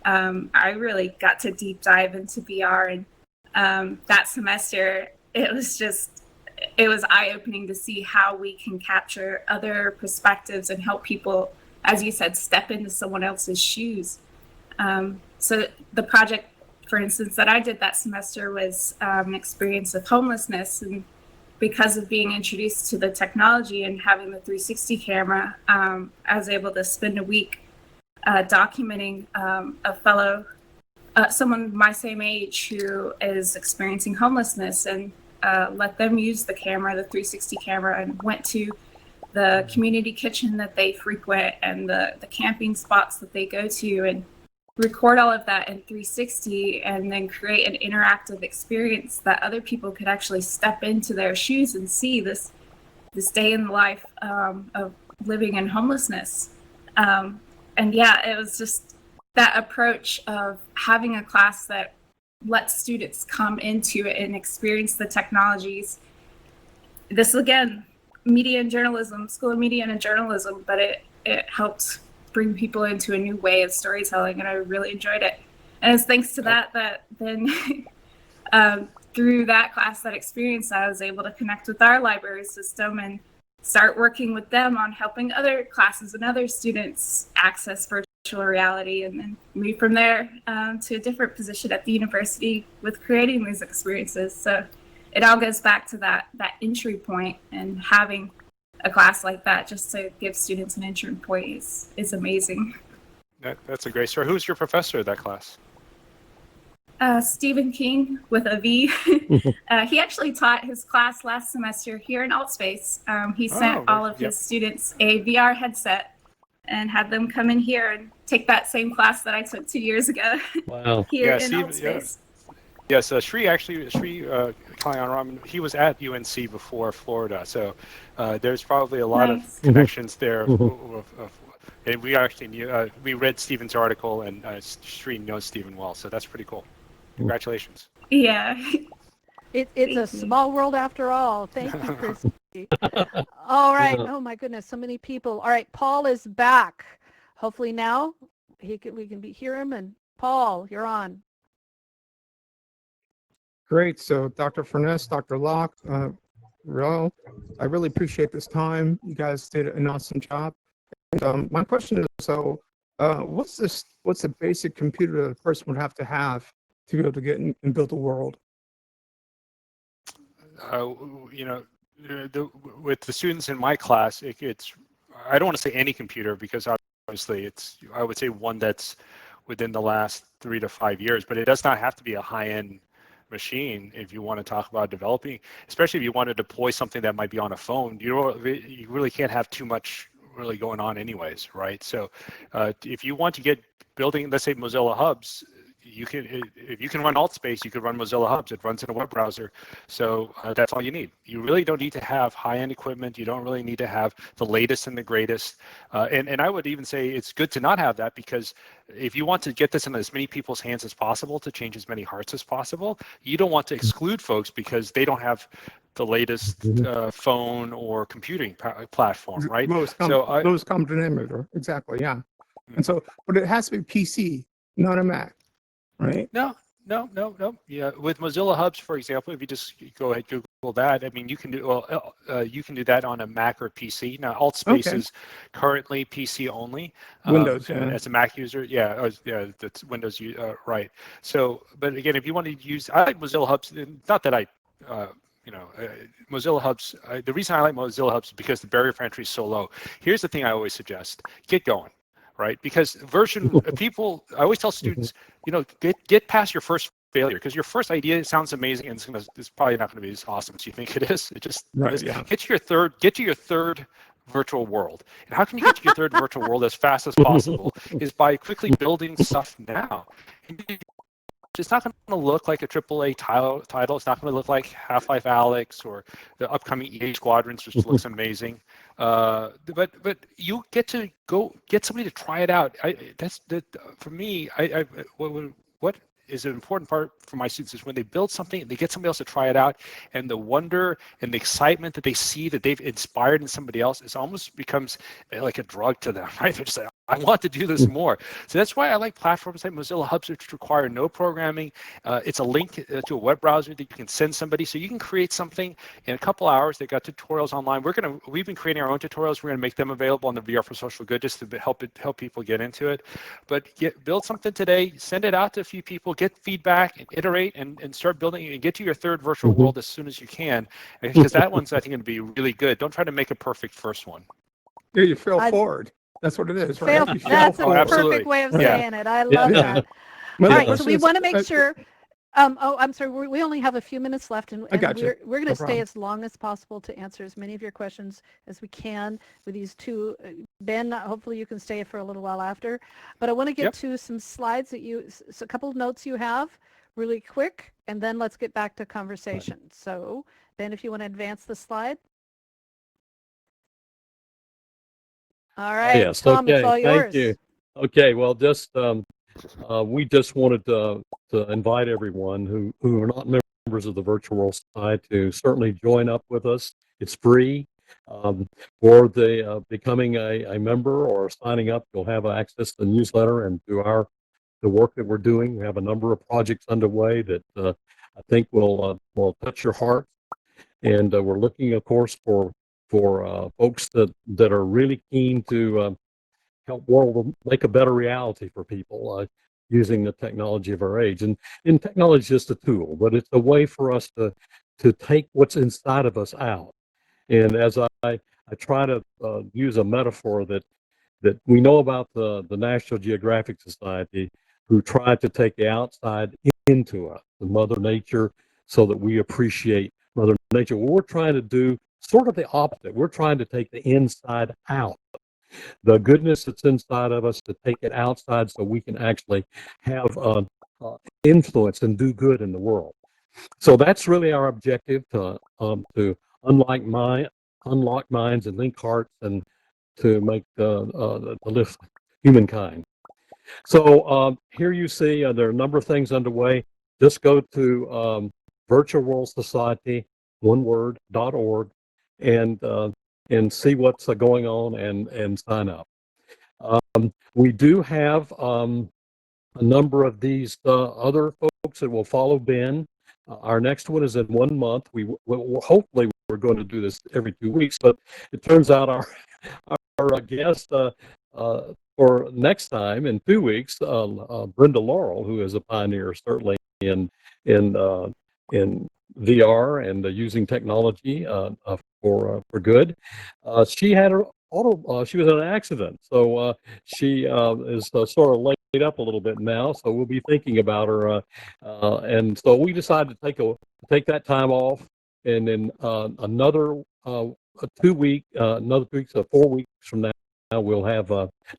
I really got to deep dive into VR. And that semester, it was eye-opening to see how we can capture other perspectives and help people, as you said, step into someone else's shoes. So the project, for instance, that I did that semester was an experience of homelessness. And because of being introduced to the technology and having the 360 camera, I was able to spend a week documenting a fellow, someone my same age who is experiencing homelessness, and let them use the camera, the 360 camera, and went to the community kitchen that they frequent and the camping spots that they go to, and record all of that in 360 and then create an interactive experience that other people could actually step into their shoes and see this day in the life of living in homelessness. And yeah, it was just that approach of having a class that lets students come into it and experience the technologies. This, again, media and journalism, School of Media and Journalism, but it helped bring people into a new way of storytelling, and I really enjoyed it. And it's thanks to that then through that class, that experience, I was able to connect with our library system and start working with them on helping other classes and other students access virtual reality, and then move from there to a different position at the university with creating these experiences. So it all goes back to that entry point, and having a class like that just to give students an entry point is amazing. That's a great story. Who's your professor of that class? Stephen King with a V. He actually taught his class last semester here in Altspace. He sent all of his students a VR headset and had them come in here and take that same class that I took 2 years ago. Wow. Here in Altspace. Yes, Sri Kalyanaraman, he was at UNC before Florida, so there's probably a lot of connections there. And we actually knew, we read Stephen's article, and Sri knows Stephen well, so that's pretty cool. Congratulations. Yeah. It's a small world after all. Thank you, Christy. All right. Oh my goodness, so many people. All right, Paul is back. Hopefully now we can hear him. And Paul, you're on. Great. So Dr. Furness, Dr. Locke, Rel, I really appreciate this time. You guys did an awesome job. And my question is, so what's the basic computer that a person would have to be able to get and build a world? With the students in my class, it's I don't want to say any computer, because obviously I would say one that's within the last 3 to 5 years, but it does not have to be a high-end machine if you want to talk about developing, especially if you want to deploy something that might be on a phone. You really can't have too much really going on anyways, right? So if you want to get building, let's say Mozilla Hubs, if you can run Altspace, you could run Mozilla Hubs. It runs in a web browser. So that's all you need. You really don't need to have high-end equipment. You don't really need to have the latest and the greatest. And I would even say it's good to not have that, because if you want to get this in as many people's hands as possible, to change as many hearts as possible, you don't want to exclude folks because they don't have the latest phone or computing platform, right? Lowest common denominator, exactly, yeah. And so, but it has to be PC, not a Mac. Right? No. Yeah, with Mozilla Hubs, for example, if you just go ahead Google that, I mean, you can do that on a Mac or PC. Now, Altspace is currently PC only. Windows, as a Mac user, that's Windows, right? So, but again, if you want to use, I like Mozilla Hubs. Not that Mozilla Hubs. The reason I like Mozilla Hubs is because the barrier for entry is so low. Here's the thing I always suggest: get going. Right? Because people, I always tell students, get past your first failure, because your first idea sounds amazing and it's probably not going to be as awesome as you think it is. It just get to your third virtual world. And how can you get to your third virtual world as fast as possible? Is by quickly building stuff now. It's not going to look like a AAA title. It's not going to look like Half-Life Alyx or the upcoming EA Squadrons, which looks amazing. But you get to go get somebody to try it out. For me. What is an important part for my students is when they build something, they get somebody else to try it out, and the wonder and the excitement that they see that they've inspired in somebody else, it almost becomes like a drug to them, right? They're just like, I want to do this more. So that's why I like platforms like Mozilla Hubs, which require no programming. It's a link to a web browser that you can send somebody. So you can create something in a couple hours. They got tutorials online. We've been creating our own tutorials. We're going to make them available on the VR for Social Good just to help people get into it. But build something today, send it out to a few people, get feedback, and iterate, and start building and get to your third virtual world as soon as you can, because that one's, I think, going to be really good. Don't try to make a perfect first one. Yeah, you fail forward. That's what it is, right? You fail That's a forward. perfect way of saying it. I love that. My All other right, so question we is, want to make sure. I'm sorry. We only have a few minutes left, and gotcha. we're going No to stay problem. as long as possible to answer as many of your questions as we can with these two. Ben, hopefully you can stay for a little while after, but I want to get to some slides that a couple of notes you have really quick, and then let's get back to conversation. So Ben, if you want to advance the slide. All right, yes. Tom, it's Okay. all Thank yours. you. Okay. Well, just we just wanted to invite everyone who are not members of the Virtual World Society to certainly join up with us. It's free. For the becoming a member or signing up, you'll have access to the newsletter and to the work that we're doing. We have a number of projects underway that I think will touch your heart. And we're looking, of course, for folks that are really keen to help world make a better reality for people using the technology of our age. And technology is just a tool, but it's a way for us to take what's inside of us out. And as I try to use a metaphor that we know about the National Geographic Society, who tried to take the outside into us, the Mother Nature, so that we appreciate Mother Nature. Well, we're trying to do sort of the opposite. We're trying to take the inside out, the goodness that's inside of us, to take it outside so we can actually have influence and do good in the world. So that's really our objective, to unlock minds and link hearts, and to make the lift humankind. So here you see there are a number of things underway. Just go to Virtual World Society, one word, .org, and see what's going on and sign up. We do have a number of these other folks that will follow Ben. Our next one is in 1 month. Hopefully we're going to do this every 2 weeks, but it turns out our guest for next time in 2 weeks, Brenda Laurel, who is a pioneer certainly in VR and using technology for good. She had her she was in an accident, so she is sort of laid up a little bit now. So we'll be thinking about her, and so we decided to take that time off, and then another 2 weeks, another 2 weeks, 4 weeks from now, we'll have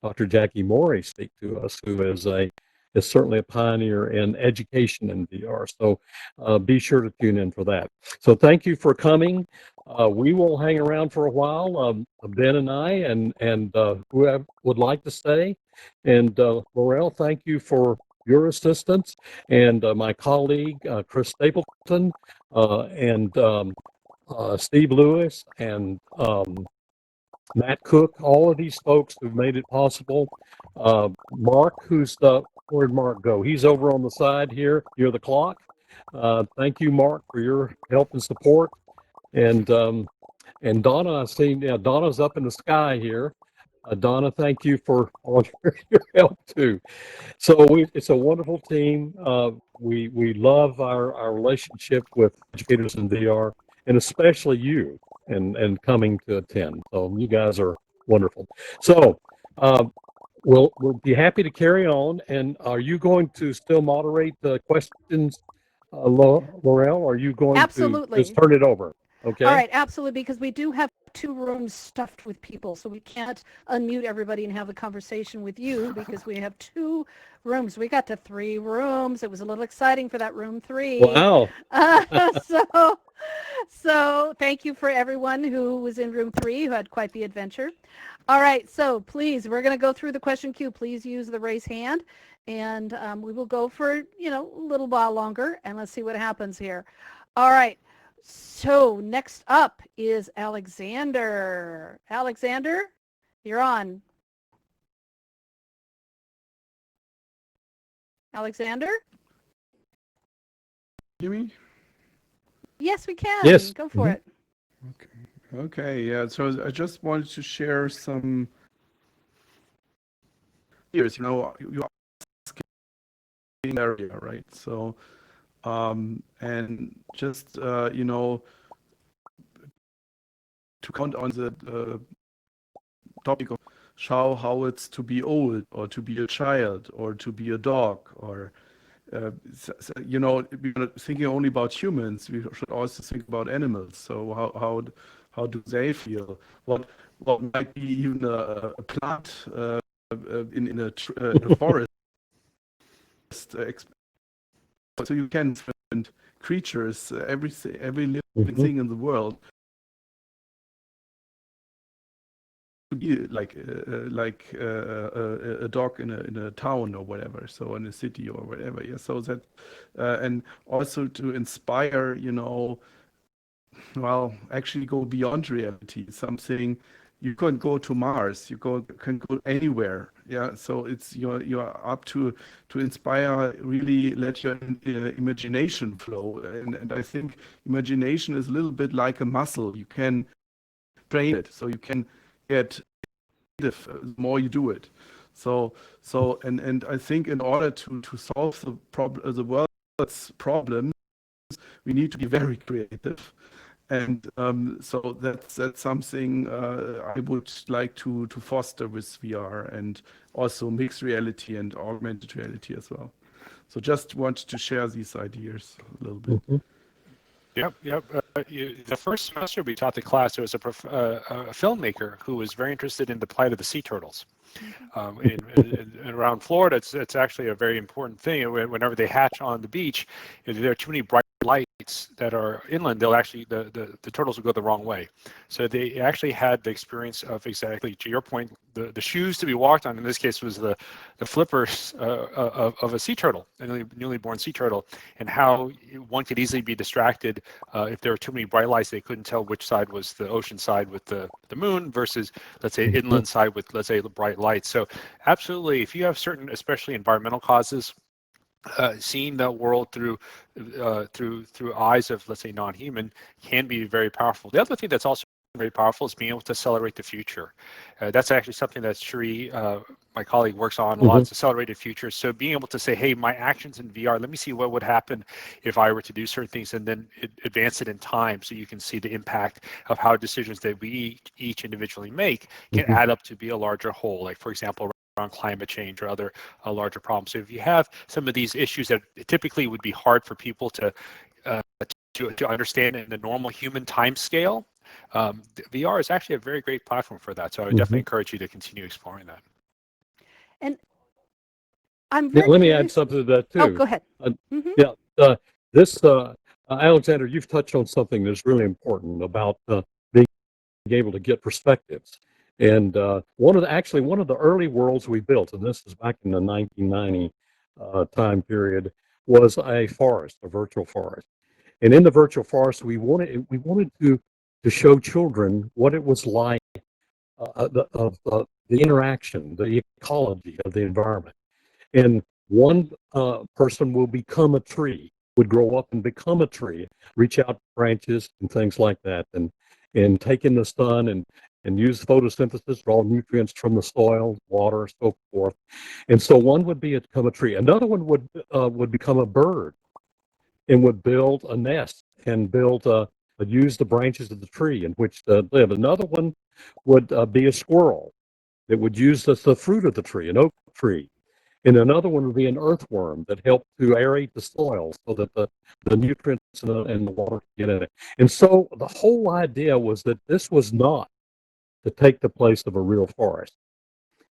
Dr. Jackie Morey speak to us, who is certainly a pioneer in education in VR. So be sure to tune in for that. So thank you for coming. We will hang around for a while, Ben and I, and who would like to stay. And Laurel, thank you for your assistance, and my colleague Chris Stapleton, and Steve Lewis, and Matt Cook, all of these folks who've made it possible. Mark, where'd Mark go? He's over on the side here near the clock. Thank you, Mark, for your help and support. And Donna, I see, Donna's up in the sky here. Donna, thank you for all your help too. So it's a wonderful team. We love our relationship with educators in VR, and especially you and coming to attend. So you guys are wonderful. So we'll be happy to carry on. And are you going to still moderate the questions, Laurel? Or are you going Absolutely. to just turn it over? Okay. All right, absolutely, because we do have 2 rooms stuffed with people, so we can't unmute everybody and have a conversation with you because we have 2 rooms. We got to 3 rooms. It was a little exciting for that room 3. Wow. So thank you for everyone who was in room 3, who had quite the adventure. All right, so please, we're going to go through the question queue. Please use the raise hand, and we will go for, a little while longer, and let's see what happens here. All right. So next up is Alexander. Alexander, you're on. Alexander? You mean? Yes, we can. Yes. Go for it. Okay, yeah. So I just wanted to share some years, you asking area, right? So, and just, to count on the topic of how it's to be old or to be a child or to be a dog or we're not thinking only about humans. We should also think about animals. So how do they feel? What might be even a plant in a forest? So you can find creatures, every living thing in the world. Be like a dog in a town or whatever, so in a city or whatever. Yeah, so that and also to inspire, actually go beyond reality. Something you can go to Mars, can go anywhere. Yeah, so it's you're up to inspire, really let your imagination flow, and I think imagination is a little bit like a muscle. You can train it, so you can get creative the more you do it. And I think in order to solve the world's problems, we need to be very creative. And so that's something I would like to foster with VR, and also mixed reality and augmented reality as well. So just want to share these ideas a little bit. Yep. The first semester we taught the class, there was a filmmaker who was very interested in the plight of the sea turtles. In around Florida, it's actually a very important thing. Whenever they hatch on the beach, if there are too many bright lights that are inland, they'll actually the turtles will go the wrong way. So they actually had the experience of, exactly to your point, the shoes to be walked on. In this case, was the flippers of a sea turtle, a newly born sea turtle, and how one could easily be distracted if there were too many bright lights. They couldn't tell which side was the ocean side with the moon versus, let's say, inland side with, let's say, the bright lights. So absolutely, if you have certain, especially environmental causes, seeing the world through eyes of, let's say, non-human can be very powerful. The other thing that's also very powerful is being able to accelerate the future. That's actually something that Shri, my colleague, works on a lot. It's accelerated future. So being able to say, hey, my actions in VR, let me see what would happen if I were to do certain things, and then advance it in time, so you can see the impact of how decisions that we each individually make can add up to be a larger whole. Like, for example, around climate change or other larger problems. So if you have some of these issues that typically would be hard for people to understand in the normal human time scale, VR is actually a very great platform for that. So I would definitely encourage you to continue exploring that. And I'm very let me curious. add something to that too. Oh, go ahead. This Alexander, you've touched on something that's really important about being able to get perspectives. And one of the early worlds we built, and this is back in the 1990 time period, was a forest, a virtual forest. And in the virtual forest, we wanted to show children what it was like, the interaction, the ecology of the environment. And one person will become a tree, would grow up and become a tree, reach out branches and things like that, and take in the sun and use photosynthesis, draw nutrients from the soil, water, so forth. And so one would become a tree. Another one would become a bird and would build a nest and use the branches of the tree in which to live. Another one would be a squirrel that would use the fruit of the tree, an oak tree. And another one would be an earthworm that helped to aerate the soil so that the nutrients and the water get in it. And so the whole idea was that this was not to take the place of a real forest.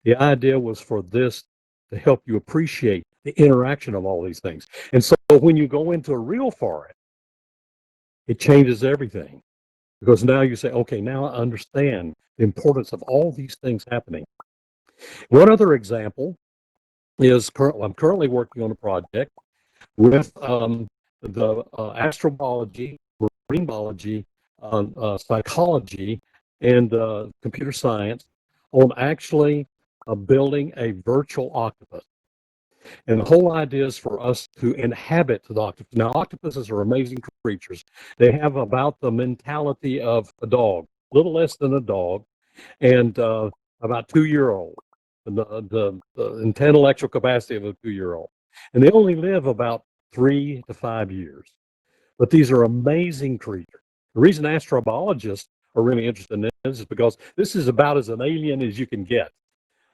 The idea was for this to help you appreciate the interaction of all these things. And so when you go into a real forest, it changes everything, because now you say, okay, now I understand the importance of all these things happening. One other example is I'm currently working on a project with the astrobiology, marine biology, psychology, and computer science on actually building a virtual octopus. And the whole idea is for us to inhabit the octopus. Now, octopuses are amazing creatures. They have about the mentality of a dog, a little less than a dog, and about 2 year old, the intellectual capacity of a 2 year old. And they only live about 3 to 5 years. But these are amazing creatures. The reason astrobiologists are really interested in this is because this is about as an alien as you can get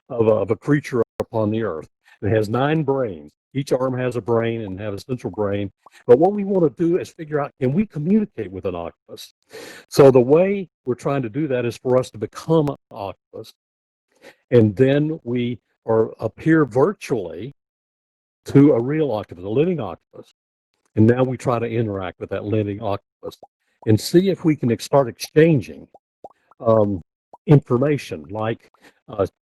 of a creature upon the earth. It has 9 brains. Each arm has a brain and have a central brain. But what we want to do is figure out, can we communicate with an octopus? So the way we're trying to do that is for us to become an octopus. And then we appear virtually to a real octopus, a living octopus. And now we try to interact with that living octopus and see if we can start exchanging information, like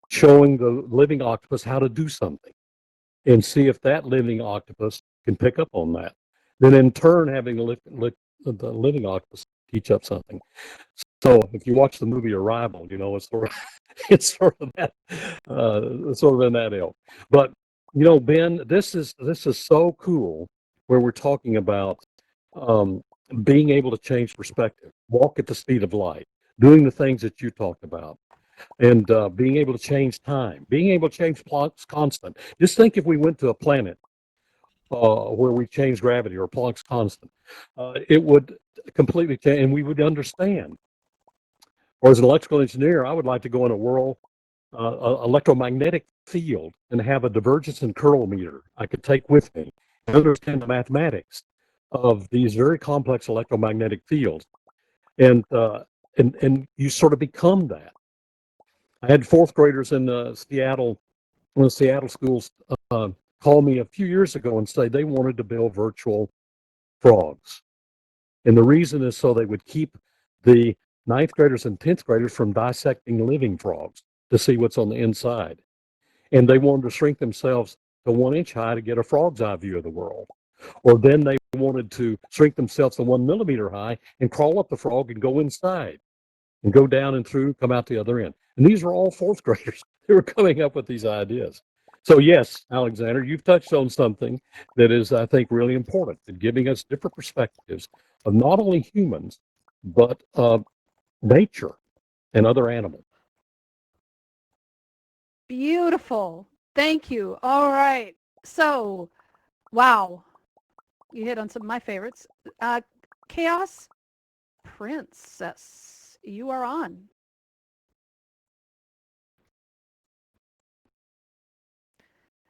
showing the living octopus how to do something, and see if that living octopus can pick up on that. Then in turn, having the living octopus teach up something. So if you watch the movie Arrival, you know, it's sort of it's sort of that sort of in that ilk. But you know, Ben, this is so cool where we're talking about being able to change perspective, walk at the speed of light, doing the things that you talked about, and being able to change time, being able to change Planck's constant. Just think if we went to a planet where we change gravity or Planck's constant, it would completely change, and we would understand. Or as an electrical engineer, I would like to go in a world electromagnetic field and have a divergence and curl meter I could take with me and understand the mathematics of these very complex electromagnetic fields, and you sort of become that. I had fourth graders in Seattle, one of the Seattle schools, call me a few years ago and say they wanted to build virtual frogs, and the reason is so they would keep the ninth graders and 10th graders from dissecting living frogs to see what's on the inside. And they wanted to shrink themselves to 1 inch high to get a frog's eye view of the world. Or then they wanted to shrink themselves to 1 millimeter high and crawl up the frog and go inside and go down and through, come out the other end. And these are all fourth graders who were coming up with these ideas. So yes, Alexander, you've touched on something that is, I think, really important in giving us different perspectives of not only humans, but nature and other animals. Beautiful. Thank you. All right. So, wow. You hit on some of my favorites. Chaos Princess, you are on.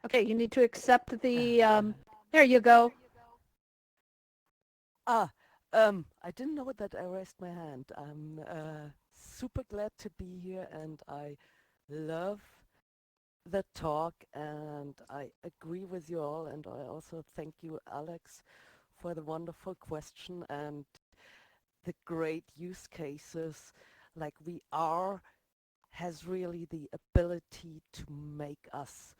Okay, you need to accept the, there you go. I didn't know that I raised my hand. I'm super glad to be here, and I love the talk, and I agree with you all, and I also thank you, Alex, for the wonderful question and the great use cases. Like VR has really the ability to make us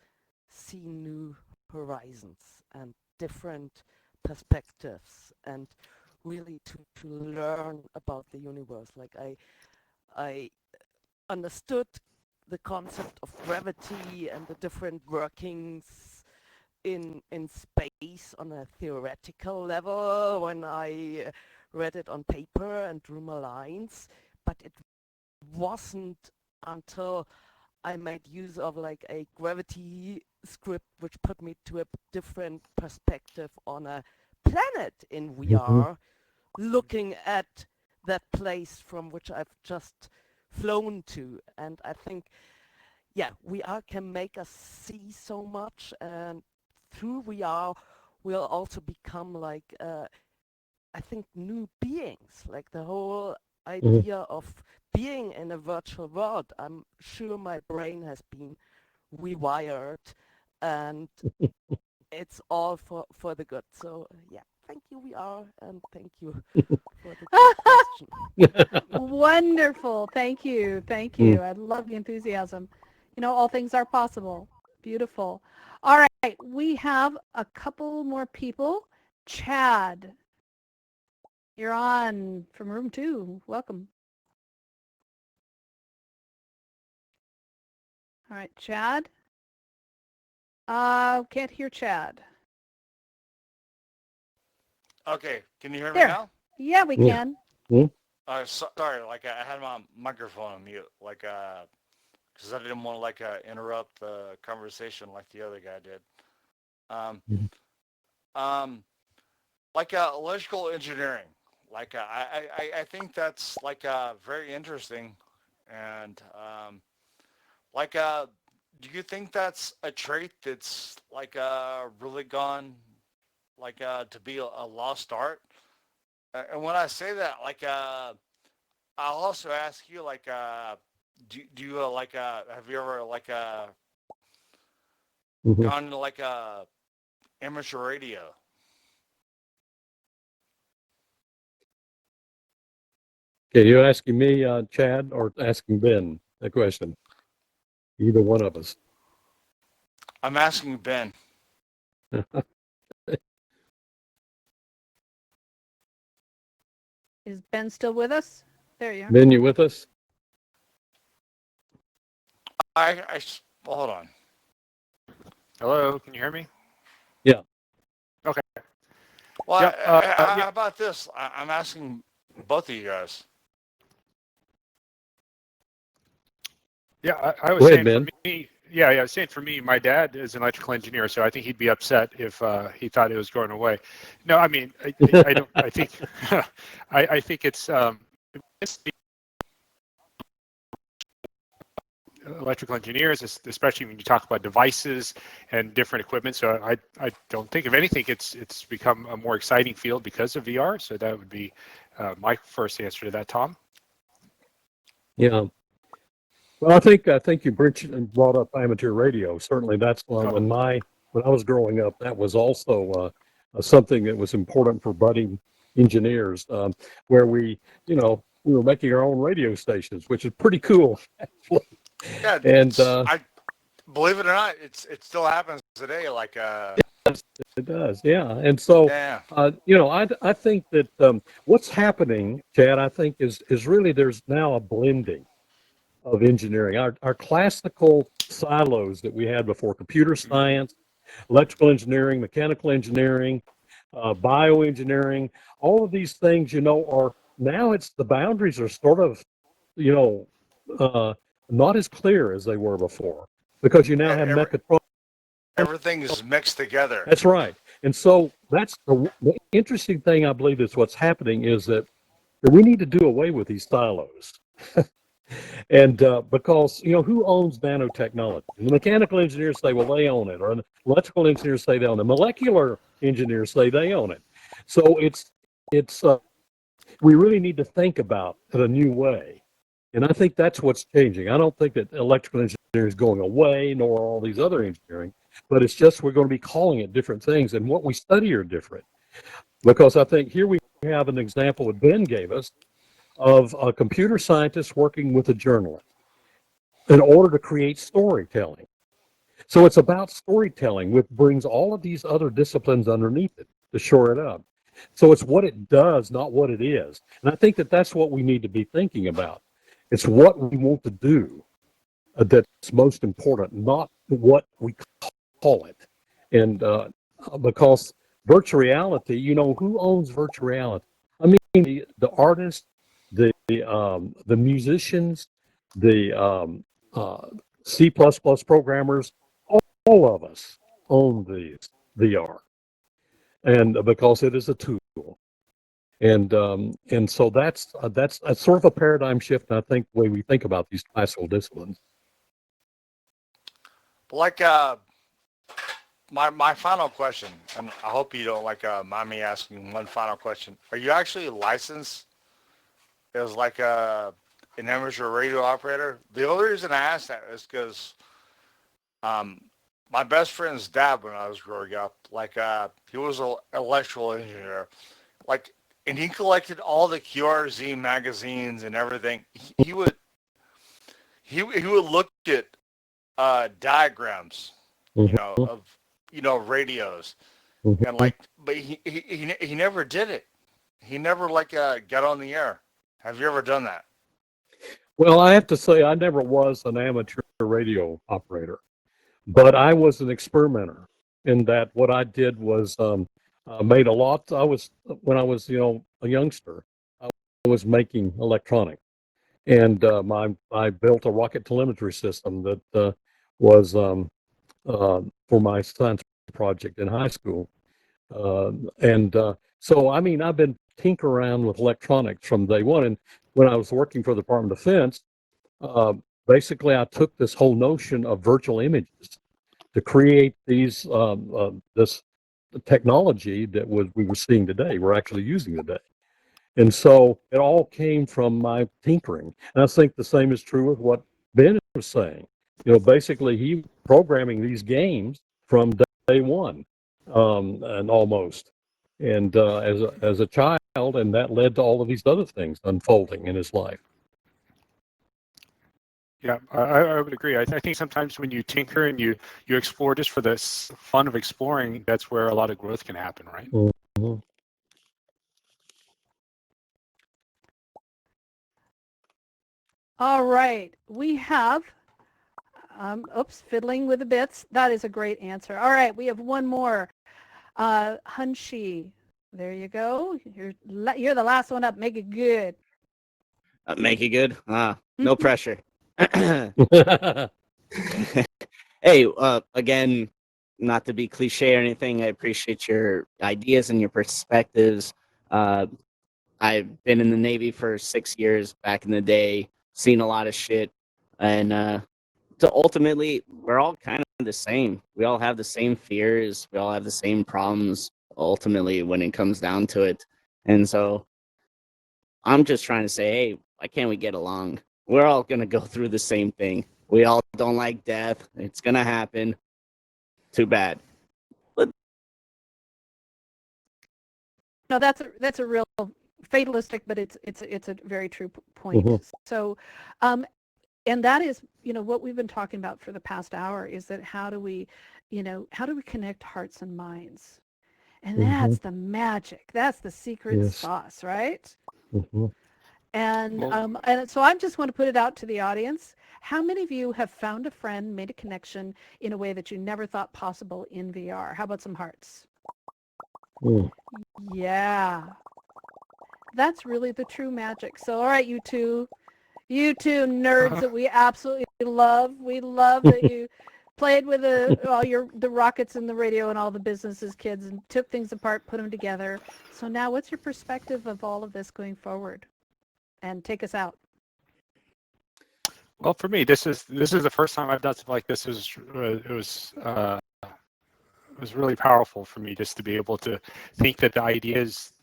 see new horizons and different perspectives, and really to learn about the universe. Like I understood the concept of gravity and the different workings in space on a theoretical level when I read it on paper and drew my lines, but it wasn't until I made use of like a gravity script which put me to a different perspective on a planet in VR, looking at that place from which I've just flown to. And I think, yeah, VR can make us see so much, and through VR we'll also become like, I think, new beings. Like the whole idea of being in a virtual world, I'm sure my brain has been rewired, and it's all for the good. So yeah, thank you VR, and thank you for the good question. Wonderful. Thank you. Thank you. I love the enthusiasm. You know, all things are possible. Beautiful. All right. We have a couple more people. Chad, you're on from room 2. Welcome. All right, Chad. Can't hear Chad. Okay, can you hear me There. now? Yeah, we Yeah. can. Sorry, like I had my microphone on mute, like because I didn't want to like interrupt the conversation like the other guy did. Um, Mhm. like electrical engineering, like I think that's like very interesting, and like do you think that's a trait that's like really gone like to be a lost art? And when I say that, like I'll also ask you like do you like have you ever like Mhm. gone to like amateur radio? Okay, you asking me, Chad, or asking Ben a question? Either one of us. I'm asking Ben. Is Ben still with us? There you are. Ben, you with us? Hold on. Hello, can you hear me? Yeah. Okay. Well, Yeah, yeah. how about this? I'm asking both of you guys. Yeah, I was Go ahead, saying for Ben. me, yeah, I was saying for me, my dad is an electrical engineer, so I think he'd be upset if he thought it was going away. No, I mean, I don't. I think, I think it's electrical engineers, especially when you talk about devices and different equipment. So I don't think, if anything, it's become a more exciting field because of VR. So that would be my first answer to that, Tom. Yeah. Well, I think you brought up amateur radio. Certainly, that's one. When I was growing up, that was also something that was important for budding engineers, where we were making our own radio stations, which is pretty cool, actually. Yeah, And I believe it or not, it still happens today. Like it does, yeah. And so, yeah, I think that what's happening, Chad, I think is really there's now a blending of engineering. Our classical silos that we had before: computer science, electrical engineering, mechanical engineering, bioengineering, all of these things, are now the boundaries are sort of, not as clear as they were before, because you now have mechatronics. everything is mixed together. That's right. And so that's the interesting thing, I believe, is what's happening is that we need to do away with these silos. And because, who owns nanotechnology? The mechanical engineers say, well, they own it. Or the electrical engineers say they own it. Molecular engineers say they own it. So it's we really need to think about it a new way. And I think that's what's changing. I don't think that electrical engineering is going away, nor all these other engineering, but it's just we're going to be calling it different things, and what we study are different. Because I think here we have an example that Ben gave us of a computer scientist working with a journalist in order to create storytelling. So it's about storytelling, which brings all of these other disciplines underneath it to shore it up. So it's what it does, not what it is. And I think that that's what we need to be thinking about. It's what we want to do that's most important, not what we call it. And because virtual reality, who owns virtual reality? I mean, the artists, the musicians, the C++ programmers, all of us own these VR, and because it is a tool, and so that's sort of a paradigm shift. I think the way we think about these classical disciplines. Like my final question, and I hope you don't like mind me asking one final question. Are you actually licensed as like an amateur radio operator? The only reason I ask that is because my best friend's dad, when I was growing up, like he was an electrical engineer, like, and he collected all the QRZ magazines and everything. He would look at diagrams, of radios, and like, but he never did it. He never like got on the air. Have you ever done that? Well, I have to say I never was an amateur radio operator. but I was an experimenter in that what I did was made a lot. When I was, a youngster, I was making electronics, and I built a rocket telemetry system that was for my science project in high school. So, I mean, I've been tinkering around with electronics from day one. And when I was working for the Department of Defense, uh, basically I took this whole notion of virtual images to create this technology that we were seeing today, we're actually using today. And so it all came from my tinkering. And I think the same is true with what Ben was saying. Basically he programming these games from day one, and almost. And as a child, and that led to all of these other things unfolding in his life. Yeah, I would agree. I think sometimes when you tinker and you explore just for the fun of exploring, that's where a lot of growth can happen, right? Mm-hmm. All right, we have, fiddling with the bits. That is a great answer. All right, we have one more. Hunshi, there you go. You're the last one up. Make it good. Make it good. No pressure. Hey, again, not to be cliche or anything, I appreciate your ideas and your perspectives. I've been in the Navy for 6 years back in the day, seen a lot of shit, and so ultimately, we're all kind of the same. We all have the same fears. We all have the same problems, ultimately, when it comes down to it. And so I'm just trying to say, hey, why can't we get along? We're all going to go through the same thing. We all don't like death. It's going to happen. Too bad. But No, that's a real fatalistic, but it's a very true point. Mm-hmm. So, and that is, what we've been talking about for the past hour is that how do we connect hearts and minds? And that's the magic. That's the secret sauce, right? Mm-hmm. And so I just want to put it out to the audience. How many of you have found a friend, made a connection in a way that you never thought possible in VR? How about some hearts? Mm. Yeah. That's really the true magic. So, all right, you two nerds that we absolutely love. We love that you played with the rockets and the radio and all the businesses, kids, and took things apart, put them together. So now what's your perspective of all of this going forward? And take us out. Well, for me, this is the first time I've done something like this. It was really powerful for me just to be able to think that the ideas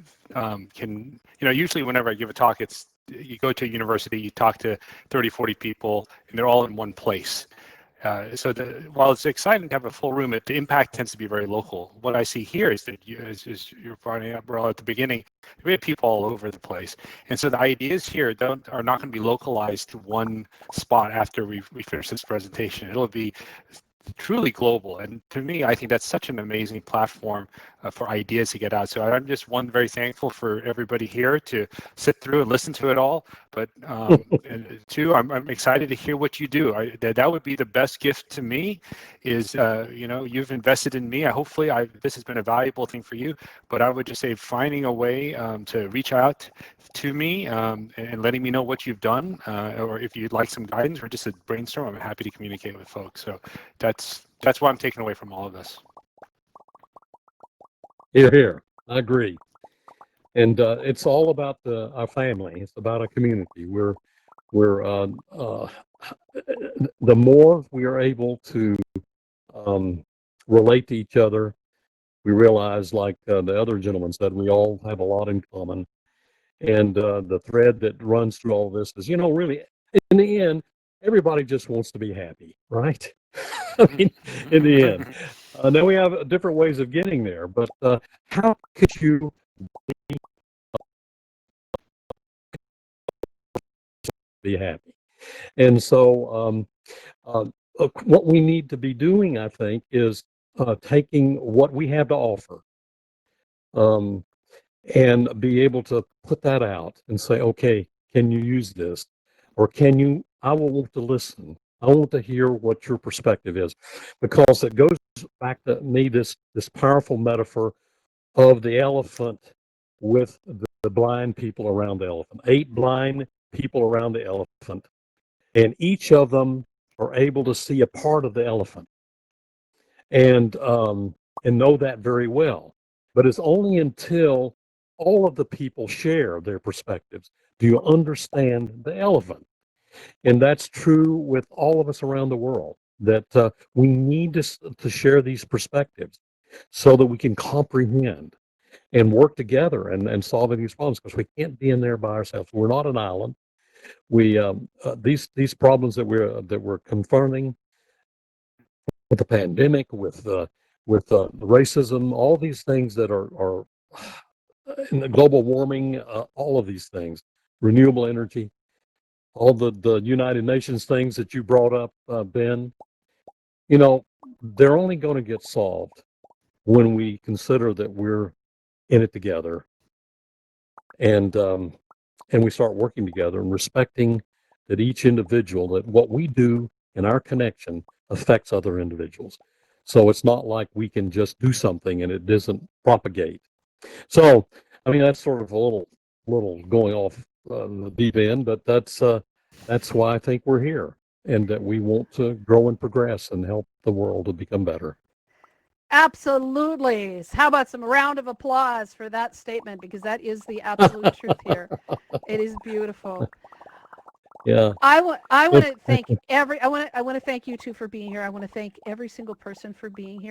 can, usually whenever I give a talk, it's you go to a university, you talk to 30, 40 people, and they're all in one place. So while it's exciting to have a full room, the impact tends to be very local. What I see here is that, as you're pointing out, Burrell, at the beginning, we have people all over the place. And so the ideas here are not going to be localized to one spot after we finish this presentation. It'll be truly global. And to me, I think that's such an amazing platform for ideas to get out. So I'm just very thankful for everybody here to sit through and listen to it all. But and two, I'm excited to hear what you do. That would be the best gift to me is, you've invested in me. Hopefully this has been a valuable thing for you, but I would just say finding a way to reach out to me and letting me know what you've done, or if you'd like some guidance or just a brainstorm, I'm happy to communicate with folks. So that's what I'm taking away from all of this. Here. I agree. And it's all about our family. It's about a community. We're the more we are able to relate to each other, we realize, like the other gentleman said, we all have a lot in common. And the thread that runs through all this is, really, in the end, everybody just wants to be happy, right? I mean, in the end. Now we have different ways of getting there, but how could you be happy? And so what we need to be doing, I think, is taking what we have to offer and be able to put that out and say, okay, can you use this? Or I will want to listen. I want to hear what your perspective is, because it goes back to me, this powerful metaphor of the elephant with the blind people around the elephant. 8 blind people around the elephant, and each of them are able to see a part of the elephant and know that very well. But it's only until all of the people share their perspectives do you understand the elephant. And that's true with all of us around the world, that we need to share these perspectives so that we can comprehend and work together and solving these problems, because we can't be in there by ourselves. We're not an island. We these problems that we're confronting with the pandemic, with racism, all these things that are in the global warming, all of these things, renewable energy, all the United Nations things that you brought up, Ben. You know, they're only going to get solved when we consider that we're in it together, and we start working together and respecting that each individual, that what we do in our connection affects other individuals. So it's not like we can just do something and it doesn't propagate. So, I mean, that's sort of a little going off the deep end, but that's why I think we're here, and that we want to grow and progress and help the world to become better. Absolutely. How about some round of applause for that statement, because that is the absolute truth here. It is beautiful. Yeah. I want to thank I want to thank you two for being here. I want to thank every single person for being here.